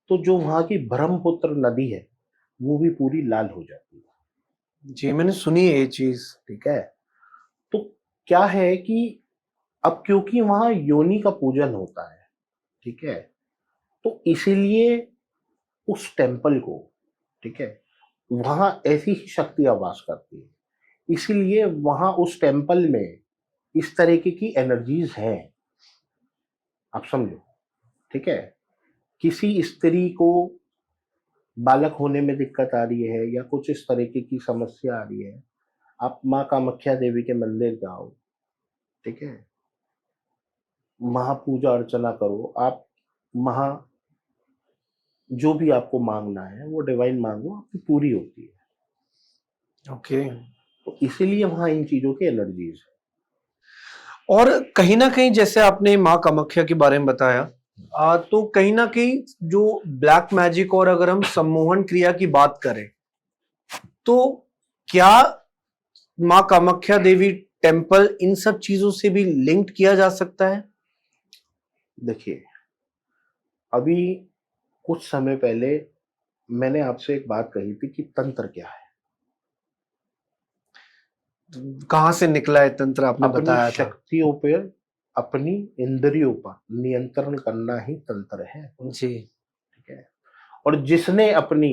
तो जो वहां की ब्रह्मपुत्र नदी है वो भी पूरी लाल हो जाती है। जी, मैंने सुनी है ये चीज। ठीक है। तो क्या है कि अब क्योंकि वहां योनि का पूजन होता है, ठीक है, तो इसीलिए उस टेम्पल को, ठीक है, वहां ऐसी ही शक्तियां वास करती है, इसीलिए वहां उस टेम्पल में इस तरीके की एनर्जीज हैं। आप समझो। ठीक है। किसी स्त्री को बालक होने में दिक्कत आ रही है या कुछ इस तरीके की समस्या आ रही है, आप माँ कामाख्या देवी के मंदिर जाओ, ठीक है, वहां पूजा अर्चना करो, आप वहां जो भी आपको मांगना है वो डिवाइन मांगो, आपकी पूरी होती है। ओके। तो इसीलिए वहां इन चीजों की एनर्जीज और कहीं ना कहीं जैसे आपने माँ कामाख्या के बारे में बताया, तो कहीं ना कहीं जो ब्लैक मैजिक और अगर हम सम्मोहन क्रिया की बात करें तो क्या माँ कामाख्या देवी टेम्पल इन सब चीजों से भी लिंक्ड किया जा सकता है? है। देखिए, अभी कुछ समय पहले मैंने आपसे एक बात कही थी कि तंत्र क्या है। कहाँ से निकला है तंत्र, आपने अपनी बताया था। शक्तियों पर, अपनी इंद्रियों पर नियंत्रण करना ही तंत्र है। जी। ठीक है। और जिसने अपनी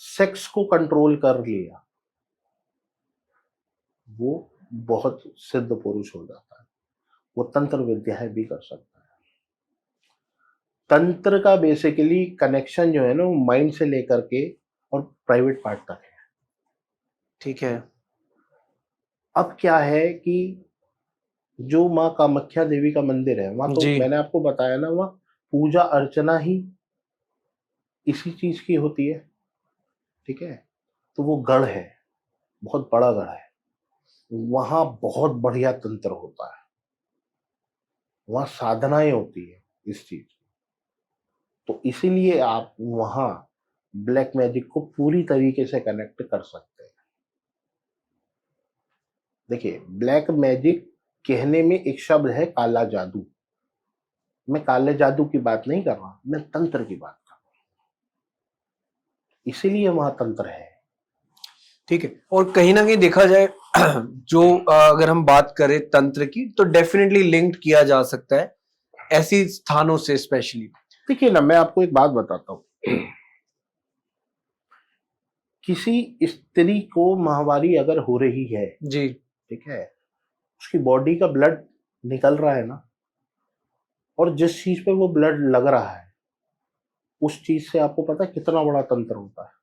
सेक्स को कंट्रोल कर लिया वो बहुत सिद्ध पुरुष हो जाता है, वो तंत्र विद्याएं भी कर सकता है। तंत्र का बेसिकली कनेक्शन जो है ना, वो माइंड से लेकर के और प्राइवेट पार्ट तक है। ठीक है। अब क्या है कि जो माँ कामाख्या देवी का मंदिर है वहां, तो जी। मैंने आपको बताया ना, वहां पूजा अर्चना ही इसी चीज की होती है। ठीक है। तो वो गढ़ है, बहुत बड़ा गढ़ है, वहां बहुत बढ़िया तंत्र होता है, वहां साधनाएं होती है इस चीज की। तो इसीलिए आप वहां ब्लैक मैजिक को पूरी तरीके से कनेक्ट कर सकते हैं। देखिए, ब्लैक मैजिक कहने में एक शब्द है काला जादू, मैं काले जादू की बात नहीं कर रहा, मैं तंत्र की बात कर रहा हूं, इसीलिए वहां तंत्र है। ठीक है। और कहीं ना कहीं देखा जाए जो अगर हम बात करें तंत्र की तो डेफिनेटली लिंक्ड किया जा सकता है ऐसी स्थानों से स्पेशली। देखिए ना, मैं आपको एक बात बताता हूँ। किसी स्त्री को माहवारी अगर हो रही है, जी। ठीक है, उसकी बॉडी का ब्लड निकल रहा है ना, और जिस चीज पे वो ब्लड लग रहा है उस चीज से आपको पता है कितना बड़ा तंत्र होता है।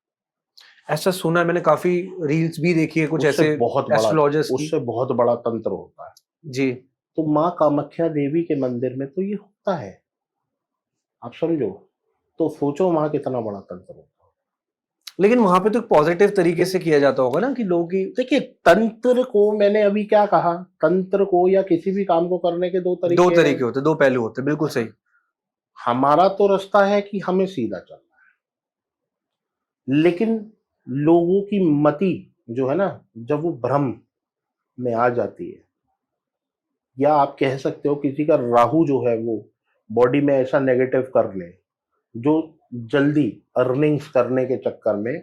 ऐसा सुना है मैंने, काफी रील्स भी देखी है कुछ उससे ऐसे बहुत बड़ा एस्ट्रोलॉजर्स की। उससे बहुत बड़ा तंत्र होता है। जी। तो माँ कामाख्या देवी के मंदिर में तो ये होता है, आप समझो। तो सोचो वहां कितना बड़ा तंत्र होता है। लेकिन वहां पे तो पॉजिटिव तरीके से किया जाता होगा ना कि लोग की। देखिए, तंत्र को मैंने अभी क्या कहा, तंत्र को या किसी भी काम को करने के दो दो तरीके हैं। तरीके होते, दो पहलू होते, बिल्कुल सही। हमारा तो रास्ता है कि हमें सीधा चलना है, लेकिन लोगों की मति जो है ना, जब वो भ्रम में आ जाती है, या आप कह सकते हो किसी का राहु जो है वो बॉडी में ऐसा नेगेटिव कर ले, जो जल्दी अर्निंग्स करने के चक्कर में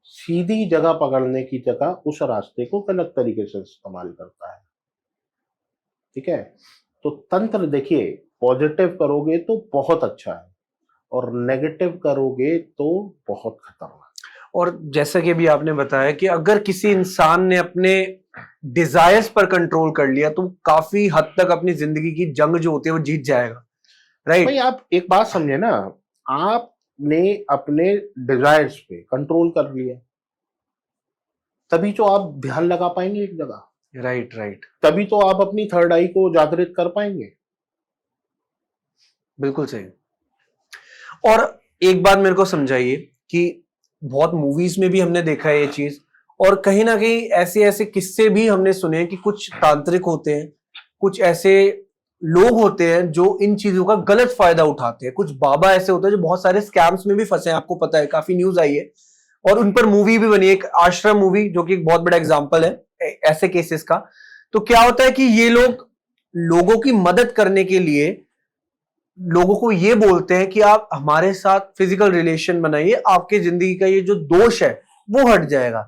सीधी जगह पकड़ने की जगह उस रास्ते को गलत तरीके से इस्तेमाल करता है। ठीक है, तो तंत्र देखिए, पॉजिटिव करोगे तो बहुत अच्छा है, और नेगेटिव करोगे तो बहुत खतरनाक। और जैसा कि अभी आपने बताया कि अगर किसी इंसान ने अपने डिजायर्स पर कंट्रोल कर लिया तो काफी हद तक अपनी जिंदगी की जंग जो होती है वो जीत जाएगा। भाई राइट। आप एक बात समझे ना, आपने अपने डिजायर्स पे कंट्रोल कर लिया, तभी तो आप ध्यान लगा पाएंगे एक जगह, राइट राइट। तभी तो आप अपनी थर्ड आई को जागृत कर पाएंगे। बिल्कुल सही। और एक बात मेरे को समझाइए कि बहुत मूवीज में भी हमने देखा है ये चीज, और कहीं ना कहीं ऐसे ऐसे किस्से भी हमने सुने हैं कि कुछ तांत्रिक होते हैं, कुछ ऐसे लोग होते हैं जो इन चीजों का गलत फायदा उठाते हैं, कुछ बाबा ऐसे होते हैं जो बहुत सारे स्कैम्स में भी फंसे हैं, आपको पता है काफी न्यूज आई है। और उन पर मूवी भी बनी है, एक आश्रम मूवी, जो कि एक बहुत बड़ा एग्जाम्पल है ऐसे केसेस का। तो क्या होता है कि ये लोग लोगों की मदद करने के लिए लोगों को ये बोलते हैं कि आप हमारे साथ फिजिकल रिलेशन बनाइए, आपकी जिंदगी का ये जो दोष है वो हट जाएगा।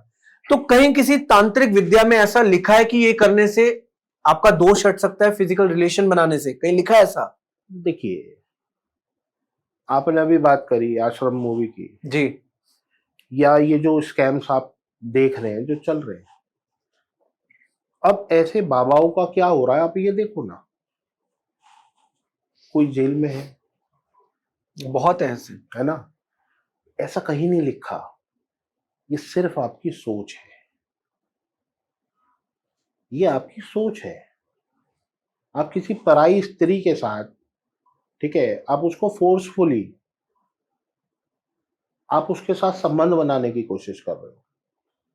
तो कहीं किसी तांत्रिक विद्या में ऐसा लिखा है कि ये करने से आपका दोष हट सकता है, फिजिकल रिलेशन बनाने से कहीं लिखा है ऐसा? देखिए, आपने अभी बात करी आश्रम मूवी की, जी। या ये जो स्कैम्स आप देख रहे हैं जो चल रहे हैं, अब ऐसे बाबाओं का क्या हो रहा है आप ये देखो ना। कोई जेल में है बहुत है ऐसे। है ना, ऐसा कहीं नहीं लिखा, ये सिर्फ आपकी सोच है, ये आपकी सोच है। आप किसी पराई स्त्री के साथ, ठीक है, आप उसको फोर्सफुली आप उसके साथ संबंध बनाने की कोशिश कर रहे हो।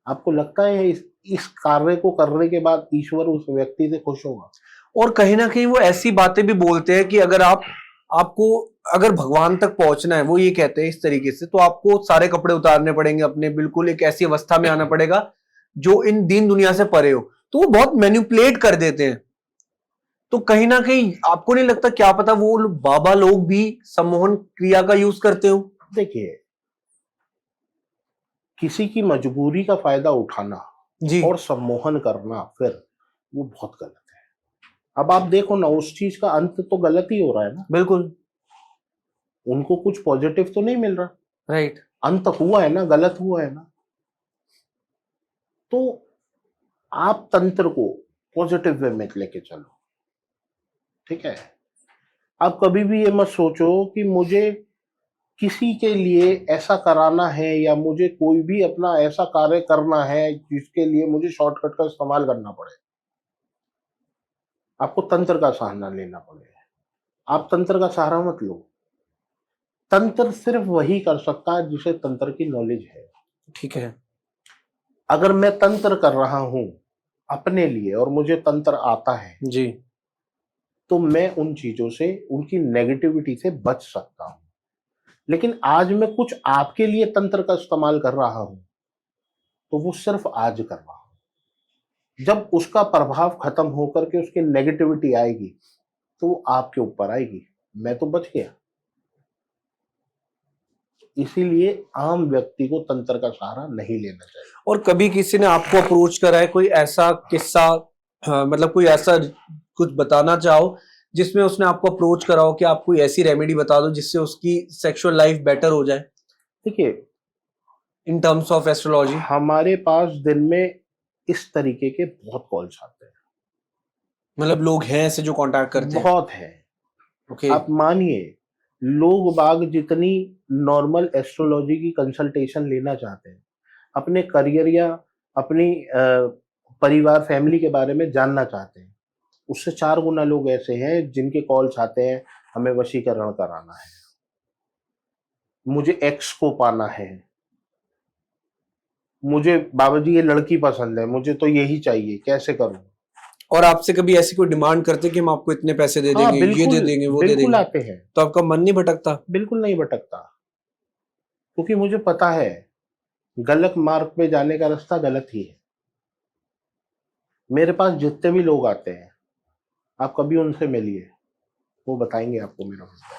आपको लगता है इस कार्य को करने के बाद ईश्वर उस व्यक्ति से खुश होगा? और कहीं ना कहीं वो ऐसी बातें भी बोलते हैं कि अगर आपको अगर भगवान तक पहुंचना है, वो ये कहते हैं इस तरीके से, तो आपको सारे कपड़े उतारने पड़ेंगे अपने, बिल्कुल एक ऐसी अवस्था में आना पड़ेगा जो इन दीन दुनिया से परे हो। तो वो बहुत मैनिपुलेट कर देते हैं। तो कहीं ना कहीं आपको नहीं लगता, क्या पता वो बाबा लोग भी सम्मोहन क्रिया का यूज करते हो? देखिए, किसी की मजबूरी का फायदा उठाना जी। और सम्मोहन करना फिर वो बहुत गलत है। अब आप देखो ना, उस चीज का अंत तो गलत ही हो रहा है ना। बिल्कुल। उनको कुछ पॉजिटिव तो नहीं मिल रहा, राइट। अंत हुआ है ना, गलत हुआ है ना। तो आप तंत्र को पॉजिटिव वे में लेके चलो, ठीक है। आप कभी भी ये मत सोचो कि मुझे किसी के लिए ऐसा कराना है, या मुझे कोई भी अपना ऐसा कार्य करना है जिसके लिए मुझे शॉर्टकट का इस्तेमाल करना पड़े, आपको तंत्र का सहारा लेना पड़ेगा। आप तंत्र का सहारा मत लो। तंत्र सिर्फ वही कर सकता है जिसे तंत्र की नॉलेज है। ठीक है। अगर मैं तंत्र कर रहा हूं अपने लिए और मुझे तंत्र आता है, जी। तो मैं उन चीजों से, उनकी नेगेटिविटी से बच सकता हूं। लेकिन आज मैं कुछ आपके लिए तंत्र का इस्तेमाल कर रहा हूं, तो वो सिर्फ आज कर रहा हूं। जब उसका प्रभाव खत्म होकर के उसकी नेगेटिविटी आएगी, तो वो आपके ऊपर आएगी। मैं तो बच गया। इसीलिए आम व्यक्ति को तंत्र का सहारा नहीं लेना चाहिए। और कभी किसी ने आपको अप्रोच करा है, कोई ऐसा किस्सा, मतलब कोई ऐसा कुछ बताना चाहो जिसमें उसने आपको अप्रोच करा हो कि आप कोई ऐसी रेमेडी बता दो जिससे उसकी सेक्सुअल लाइफ बेटर हो जाए देखिए, इन टर्म्स ऑफ एस्ट्रोलॉजी? हमारे पास दिन में इस तरीके के बहुत कॉल्स आते हैं, मतलब लोग हैं ऐसे जो कांटेक्ट करते हैं? बहुत है। ओके। आप मानिए, लोग बाग जितनी नॉर्मल एस्ट्रोलॉजी की कंसल्टेशन लेना चाहते हैं, अपने करियर या अपनी परिवार फैमिली के बारे में जानना चाहते हैं, उससे 4 गुना लोग ऐसे हैं जिनके कॉल्स आते हैं, हमें वशीकरण कराना है, मुझे एक्स को पाना है, मुझे बाबा जी ये लड़की पसंद है, मुझे तो यही चाहिए, कैसे करूं? और आपसे कभी ऐसी कोई डिमांड करते हैं कि हम आपको इतने पैसे दे हाँ, देंगे, ये दे बिल्कुल देंगे, वो दे बिल्कुल देंगे, आते हैं। तो आपका मन नहीं भटकता? बिल्कुल नहीं भटकता, क्योंकि मुझे पता है गलत मार्ग पे जाने का रास्ता गलत ही है। मेरे पास जितने भी लोग आते हैं, आप कभी उनसे मिलिए, वो बताएंगे आपको मेरा मतलब।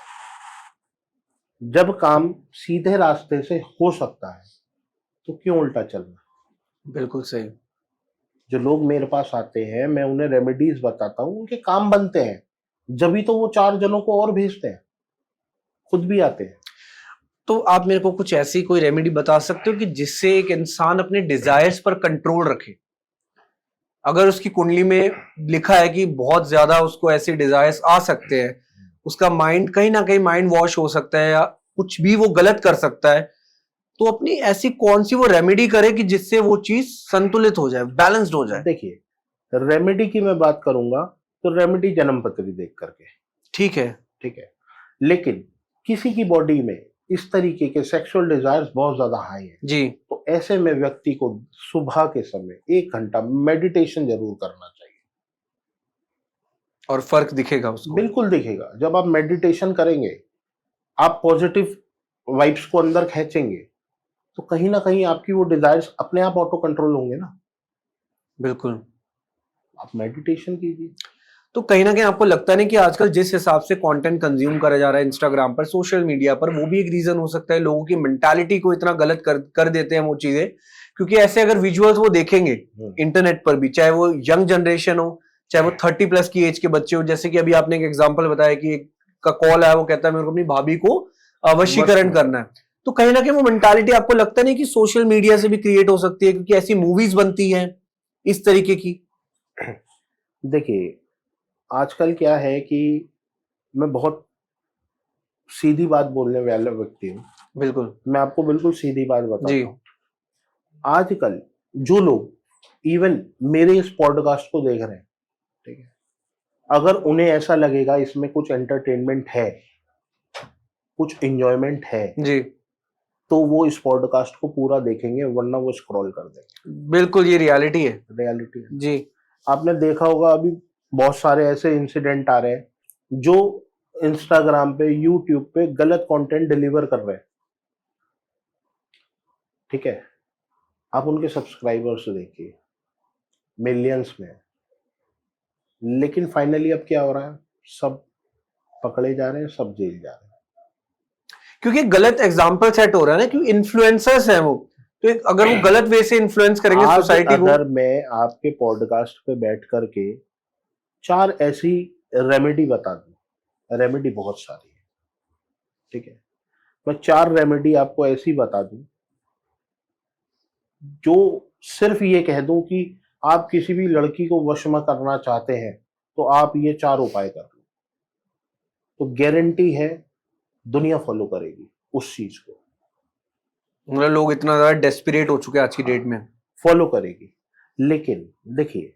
जब काम सीधे रास्ते से हो सकता है तो क्यों उल्टा चलना? बिल्कुल सही। जो लोग मेरे पास आते हैं, मैं उन्हें रेमेडीज बताता हूँ, उनके काम बनते हैं, जभी तो वो 4 जनों को और भेजते हैं, खुद भी आते हैं। तो आप मेरे को कुछ ऐसी कोई रेमेडी बता सकते हो कि जिससे एक इंसान अपने डिजायर्स पर कंट्रोल रखे? अगर उसकी कुंडली में लिखा है कि बहुत ज्यादा उसको ऐसे डिजायर्स आ सकते हैं, उसका माइंड कहीं ना कहीं माइंड वॉश हो सकता है या कुछ भी वो गलत कर सकता है, तो अपनी ऐसी कौन सी वो रेमेडी करे कि जिससे वो चीज संतुलित हो जाए, बैलेंस्ड हो जाए? देखिए, रेमेडी की मैं बात करूंगा तो रेमेडी जन्म पत्री देख करके, ठीक है। ठीक है। लेकिन किसी की बॉडी में इस तरीके के सेक्सुअल डिजायर्स बहुत ज्यादा हाई है, जी। तो ऐसे में व्यक्ति को सुबह के समय 1 घंटा मेडिटेशन जरूर करना चाहिए। और फर्क दिखेगा उसको? बिल्कुल दिखेगा। जब आप मेडिटेशन करेंगे, आप पॉजिटिव वाइब्स को अंदर खींचेंगे, तो कहीं ना कहीं आपकी वो डिजायर्स अपने आप ऑटो कंट्रोल होंगे ना। बिल्कुल। आप मेडिटेशन कीजिए। तो कहीं ना कहीं आपको लगता नहीं कि आजकल जिस हिसाब से कंटेंट कंज्यूम करा जा रहा है इंस्टाग्राम पर, सोशल मीडिया पर, वो भी एक रीजन हो सकता है? लोगों की मेंटालिटी को इतना गलत कर देते हैं वो चीजें, क्योंकि ऐसे अगर विजुअल्स वो देखेंगे इंटरनेट पर भी, चाहे वो यंग जनरेशन हो, चाहे वो 30+ की एज के बच्चे हो, जैसे कि अभी आपने एक एग्जाम्पल बताया कि एक का कॉल आया, वो कहता है मेरे को अपनी भाभी को वशीकरण करना है, तो कहीं ना कहीं वो मेंटालिटी आपको लगता नहीं कि सोशल मीडिया से भी क्रिएट हो सकती है, क्योंकि ऐसी मूवीज बनती हैं इस तरीके की? देखिए, आजकल क्या है कि मैं बहुत सीधी बात बोलने वाला व्यक्ति हूँ। बिल्कुल। मैं आपको बिल्कुल सीधी बात जी। बताता हूँ। आजकल जो लोग इवन मेरे इस पॉडकास्ट को देख रहे हैं, ठीक है, अगर उन्हें ऐसा लगेगा इसमें कुछ एंटरटेनमेंट है, कुछ एंजॉयमेंट है, जी, तो वो इस पॉडकास्ट को पूरा देखेंगे, वरना वो स्क्रॉल कर देंगे। बिल्कुल, ये रियलिटी है। रियलिटी है। जी। आपने देखा होगा, अभी बहुत सारे ऐसे इंसिडेंट आ रहे हैं जो इंस्टाग्राम पे, यूट्यूब पे गलत कंटेंट डिलीवर कर रहे हैं, ठीक है। आप उनके सब्सक्राइबर्स देखिए, मिलियंस में, लेकिन फाइनली अब क्या हो रहा है, सब पकड़े जा रहे हैं, सब जेल जा रहे हैं। क्योंकि गलत एग्जाम्पल सेट हो रहा है ना, क्योंकि इन्फ्लुएंसर्स हैं वो, तो अगर वो गलत वे से इन्फ्लुएंस करेंगे सोसाइटी को। अगर मैं आपके पॉडकास्ट पे बैठ करके 4 ऐसी रेमेडी बता दूं, रेमेडी बहुत सारी है, ठीक है, मैं 4 रेमेडी आपको ऐसी बता दूं जो सिर्फ ये कह दूं कि आप किसी भी लड़की को वश में करना चाहते हैं तो आप ये 4 उपाय कर लो, तो गारंटी है दुनिया फॉलो करेगी उस चीज को। मतलब लोग इतना ज्यादा डेस्परेट हो चुके हैं आज की डेट में। फॉलो करेगी। लेकिन देखिए,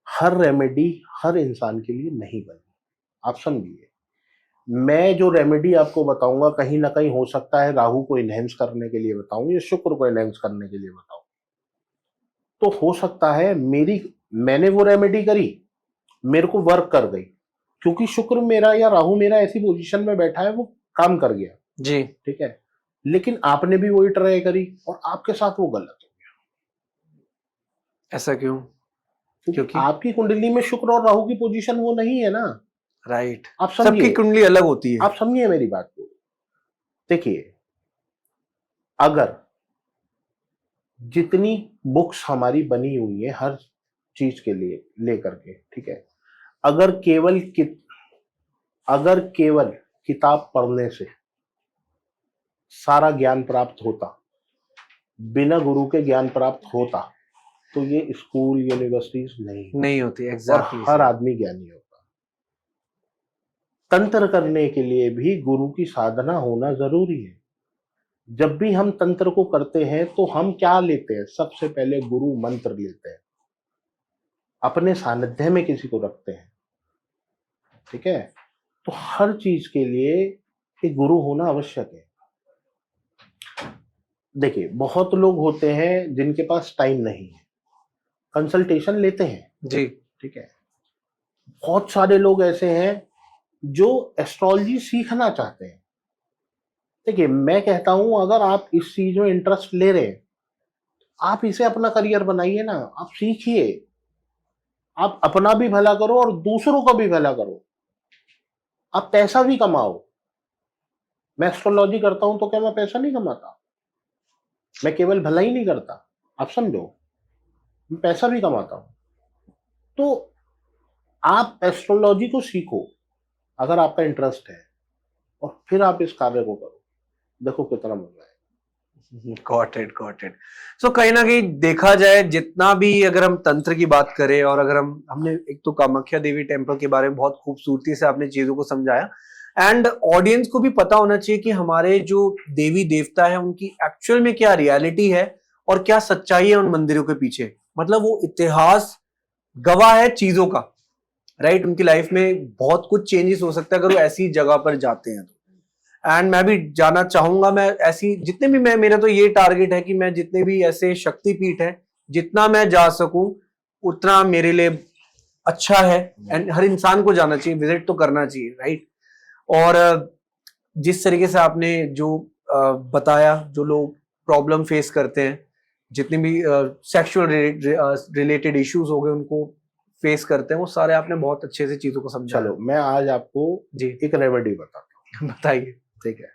हर रेमेडी हर इंसान के लिए नहीं बनी। आप समझिए, मैं जो रेमेडी आपको बताऊंगा, कहीं ना कहीं हो सकता है राहु को इनहेंस करने के लिए बताऊं या शुक्र को इनहेंस करने के लिए बताऊं, तो हो सकता है मैंने वो रेमेडी करी, मेरे को वर्क कर गई, क्योंकि शुक्र मेरा या राहु मेरा ऐसी पोजीशन में बैठा है, वो काम कर गया जी। ठीक है। लेकिन आपने भी वही ट्राई करी और आपके साथ वो गलत हो गया। ऐसा क्यों? क्योंकि आपकी कुंडली में शुक्र और राहु की पोजीशन वो नहीं है ना। राइट। आप सबकी कुंडली अलग होती है। आप समझिए मेरी बात को। देखिए, अगर जितनी बुक्स हमारी बनी हुई है हर चीज के लिए लेकर के, ठीक है, अगर केवल किताब पढ़ने से सारा ज्ञान प्राप्त होता, बिना गुरु के ज्ञान प्राप्त होता, तो ये स्कूल यूनिवर्सिटीज नहीं होती। और एग्जैक्टली हर आदमी ज्ञानी होता। तंत्र करने के लिए भी गुरु की साधना होना जरूरी है। जब भी हम तंत्र को करते हैं तो हम क्या लेते हैं? सबसे पहले गुरु मंत्र लेते हैं, अपने सानिध्य में किसी को रखते हैं, ठीक है। तो हर चीज के लिए एक गुरु होना आवश्यक है। देखिए, बहुत लोग होते हैं जिनके पास टाइम नहीं है, कंसल्टेशन लेते हैं जी, ठीक है। बहुत सारे लोग ऐसे हैं जो एस्ट्रोलॉजी सीखना चाहते हैं। देखिए, मैं कहता हूं अगर आप इस चीज में इंटरेस्ट ले रहे हैं, आप इसे अपना करियर बनाइए ना, आप सीखिए, आप अपना भी भला करो और दूसरों का भी भला करो, आप पैसा भी कमाओ। मैं एस्ट्रोलॉजी करता हूं तो क्या मैं पैसा नहीं कमाता? मैं केवल भला ही नहीं करता, आप समझो, मैं पैसा भी कमाता हूं। तो आप एस्ट्रोलॉजी को सीखो अगर आपका इंटरेस्ट है, और फिर आप इस कार्य को करो, देखो कितना मजा है। Got it. सो कहीं ना कहीं देखा जाए, जितना भी अगर हम तंत्र की बात करें, और अगर हमने एक तो कामाख्या देवी टेम्पल के बारे में बहुत खूबसूरती से आपने चीजों को समझाया, एंड ऑडियंस को भी पता होना चाहिए कि हमारे जो देवी देवता है उनकी एक्चुअल में क्या रियलिटी है और क्या सच्चाई है उन मंदिरों के पीछे। मतलब वो इतिहास गवाह है चीजों का, राइट। उनकी लाइफ में बहुत कुछ चेंजेस हो सकता है अगर वो ऐसी जगह पर जाते हैं। एंड मैं भी जाना चाहूंगा, मैं ऐसी जितने भी, मैं मेरा तो ये टारगेट है कि मैं जितने भी ऐसे शक्तिपीठ है, जितना मैं जा सकूं उतना मेरे लिए अच्छा है। एंड हर इंसान को जाना चाहिए, विजिट तो करना चाहिए, राइट। और जिस तरीके से आपने जो बताया, जो लोग प्रॉब्लम फेस करते हैं, जितने भी सेक्सुअल रिलेटेड इश्यूज हो गए उनको फेस करते हैं, वो सारे आपने बहुत अच्छे से चीजों को समझा। चलो, मैं आज आपको जी एक रेमेडी बताता हूँ। बताइए। ठीक है,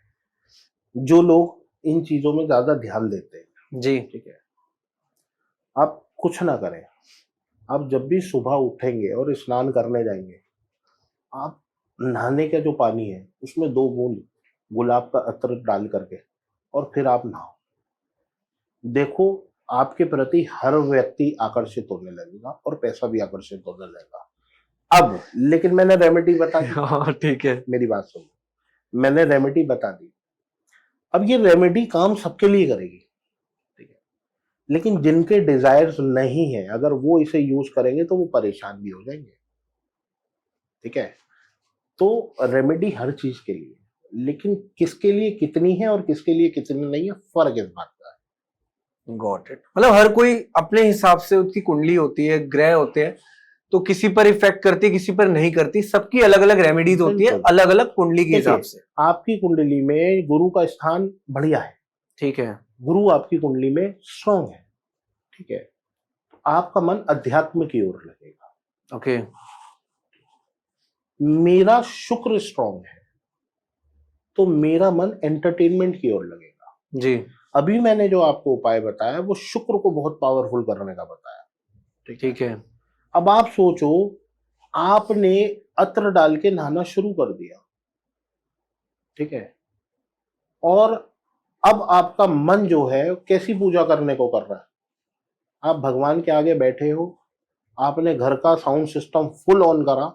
जो लोग इन चीजों में ज्यादा ध्यान देते हैं, जी ठीक है, आप कुछ ना करें। आप जब भी सुबह उठेंगे और स्नान करने जाएंगे, आप नहाने का जो पानी है उसमें 2 बूंद गुलाब का अत्र डाल करके और फिर आप नहाओ। देखो, आपके प्रति हर व्यक्ति आकर्षित होने लगेगा और पैसा भी आकर्षित होने लगेगा। अब लेकिन मैंने रेमेडी बता दी। हाँ ठीक है। मेरी बात सुनो, मैंने रेमेडी बता दी। अब ये रेमेडी काम सबके लिए करेगी, ठीक है, लेकिन जिनके डिजायर्स नहीं है, अगर वो इसे यूज करेंगे तो वो परेशान भी हो जाएंगे, ठीक है। तो रेमेडी हर चीज के लिए, लेकिन किसके लिए कितनी है और किसके लिए कितनी नहीं है, फर्क इस बात का है। Got it. मतलब हर कोई अपने हिसाब से, उसकी कुंडली होती है, ग्रह होते हैं, तो किसी पर इफेक्ट करती है, किसी पर नहीं करती। सबकी अलग अलग रेमेडीज होती है, बिल्कुल। अलग अलग कुंडली के हिसाब से। आपकी कुंडली में गुरु का स्थान बढ़िया है, ठीक है। गुरु आपकी कुंडली में स्ट्रांग है, ठीक है, आपका मन अध्यात्म की ओर लगेगा। ओके। मेरा शुक्र स्ट्रांग है तो मेरा मन एंटरटेनमेंट की ओर लगेगा। जी अभी मैंने जो आपको उपाय बताया वो शुक्र को बहुत पावरफुल करने का बताया, ठीक है। अब आप सोचो, आपने अत्र डाल के नहाना शुरू कर दिया, ठीक है, और अब आपका मन जो है कैसी पूजा करने को कर रहा है? आप भगवान के आगे बैठे हो, आपने घर का साउंड सिस्टम फुल ऑन करा,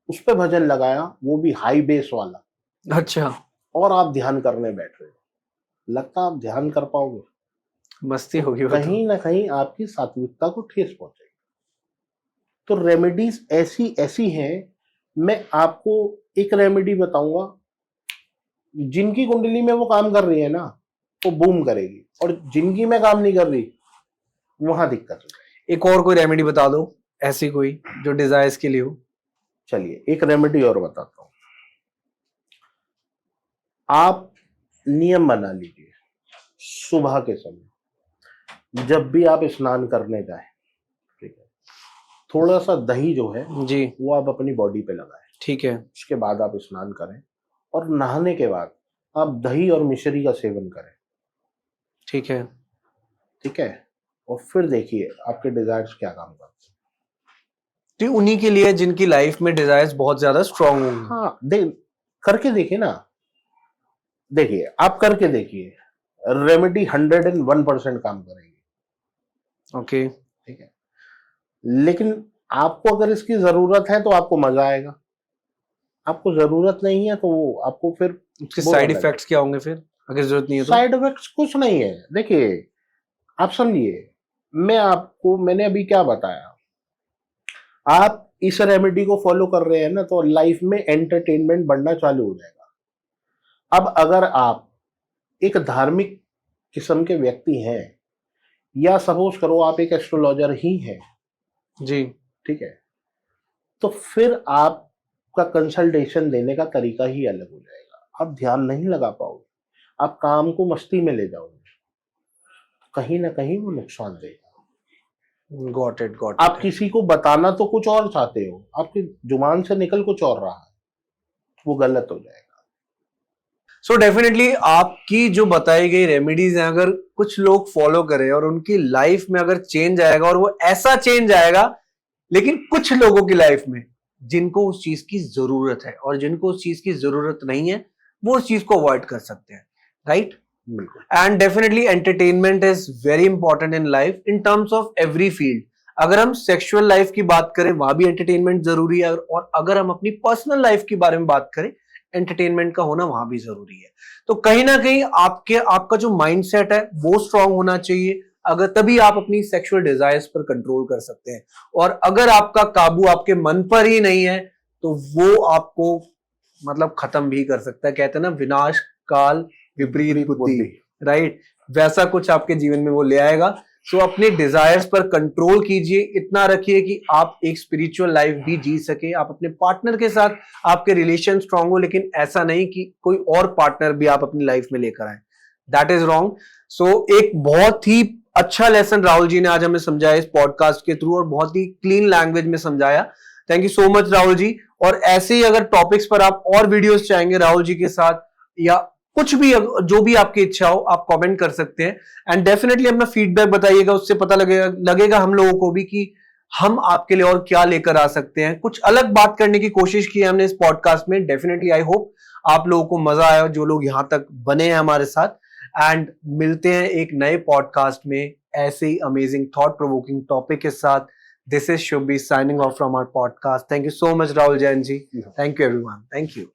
उस पे भजन लगाया, वो भी हाई बेस वाला, अच्छा, और आप ध्यान करने बैठ रहे हो। लगता आप ध्यान कर पाओगे? मस्ती होगी वो तो। कहीं ना कहीं आपकी सात्विकता को ठेस पहुंचेगी। तो रेमेडीज ऐसी ऐसी हैं। मैं आपको एक रेमेडी बताऊंगा, जिनकी कुंडली में वो काम कर रही है ना, वो बूम करेगी, और जिनकी में काम नहीं कर रही, वहां दिक्कत है। एक और कोई रेमेडी बता दो, ऐसी कोई जो डिजायर्स के लिए हो। चलिए, एक रेमेडी और बताता हूं। आप नियम बना लीजिए, सुबह के समय जब भी आप स्नान करने जाए, ठीक है, थोड़ा सा दही जो है जी वो आप अपनी बॉडी पे लगाएं, ठीक है। उसके बाद आप स्नान करें, और नहाने के बाद आप दही और मिश्री का सेवन करें। ठीक है। ठीक है, और फिर देखिए आपके डिजायर्स क्या काम करते हैं। तो उन्हीं के लिए जिनकी लाइफ में डिजायर्स बहुत ज्यादा स्ट्रांग होंगे। हाँ, करके देखिए ना, देखिए आप करके देखिए, रेमेडी 101% काम करेगी। ओके। ठीक है, लेकिन आपको अगर इसकी जरूरत है तो आपको मजा आएगा, आपको जरूरत नहीं है तो वो आपको फिर उसके बुरा साइड लगेगा। इफेक्ट्स क्या होंगे फिर अगर जरूरत नहीं है तो? साइड इफेक्ट्स कुछ नहीं है। देखिए आप समझिए, मैंने अभी क्या बताया, आप इस रेमेडी को फॉलो कर रहे हैं ना, तो लाइफ में एंटरटेनमेंट बढ़ना चालू हो जाएगा। अब अगर आप एक धार्मिक किस्म के व्यक्ति हैं, या सपोज करो आप एक एस्ट्रोलॉजर ही हैं, जी। ठीक है, तो फिर आपका कंसल्टेशन देने का तरीका ही अलग हो जाएगा। आप ध्यान नहीं लगा पाओगे, आप काम को मस्ती में ले जाओगे, कहीं ना कहीं वो नुकसान देगा। गॉट इट, गॉट आप इट। किसी को बताना तो कुछ और चाहते हो, आपकी जुबान से निकल कुछ और रहा है, वो गलत हो जाएगा। सो डेफिनेटली आपकी जो बताई गई रेमेडीज हैं, अगर कुछ लोग फॉलो करें और उनकी लाइफ में अगर चेंज आएगा, और वो ऐसा चेंज आएगा, लेकिन कुछ लोगों की लाइफ में जिनको उस चीज की जरूरत है और जिनको उस चीज की जरूरत नहीं है, वो उस चीज को अवॉइड कर सकते हैं, राइट? बिल्कुल। And definitely entertainment is very important in life in terms of every field. अगर हम सेक्सुअल लाइफ की बात करें, वहां भी एंटरटेनमेंट जरूरी है, और अगर हम अपनी पर्सनल लाइफ के बारे में बात करें, एंटरटेनमेंट का होना वहां भी जरूरी है। तो कहीं ना कहीं आपका जो माइंडसेट है वो स्ट्रांग होना चाहिए, अगर तभी आप अपनी सेक्सुअल डिजायर्स पर कंट्रोल कर सकते हैं। और अगर आपका काबू आपके मन पर ही नहीं है, तो वो आपको मतलब खत्म भी कर सकता है। कहते हैं ना, विनाश काल विपरीत बुद्धि, राइट? वैसा कुछ आपके जीवन में वो ले आएगा। सो अपने डिजायर्स पर कंट्रोल कीजिए, इतना रखिए कि आप एक स्पिरिचुअल लाइफ भी जी सके। आप अपने पार्टनर के साथ आपके रिलेशन स्ट्रांग हो, लेकिन ऐसा नहीं कि कोई और पार्टनर भी आप अपनी लाइफ में लेकर आए, दैट इज रॉन्ग। सो एक बहुत ही अच्छा लेसन राहुल जी ने आज हमें समझाया इस पॉडकास्ट के थ्रू, और बहुत ही क्लीन लैंग्वेज में समझाया। Thank you so much Rahul ji. और ऐसे ही अगर टॉपिक्स पर आप और वीडियोस चाहेंगे राहुल जी के साथ, या कुछ भी जो भी आपकी इच्छा हो, आप कमेंट कर सकते हैं। एंड डेफिनेटली अपना फीडबैक बताइएगा, उससे पता लगेगा हम लोगों को भी कि हम आपके लिए और क्या लेकर आ सकते हैं। कुछ अलग बात करने की कोशिश की है हमने इस पॉडकास्ट में। डेफिनेटली आई होप आप लोगों को मजा आया, जो लोग यहां तक बने हैं हमारे साथ। एंड मिलते हैं एक नए पॉडकास्ट में ऐसे ही अमेजिंग थॉट प्रोवोकिंग टॉपिक के साथ। This is Shubhi signing off from our podcast. Thank you so much Rahul Jain ji. Thank you everyone. Thank you.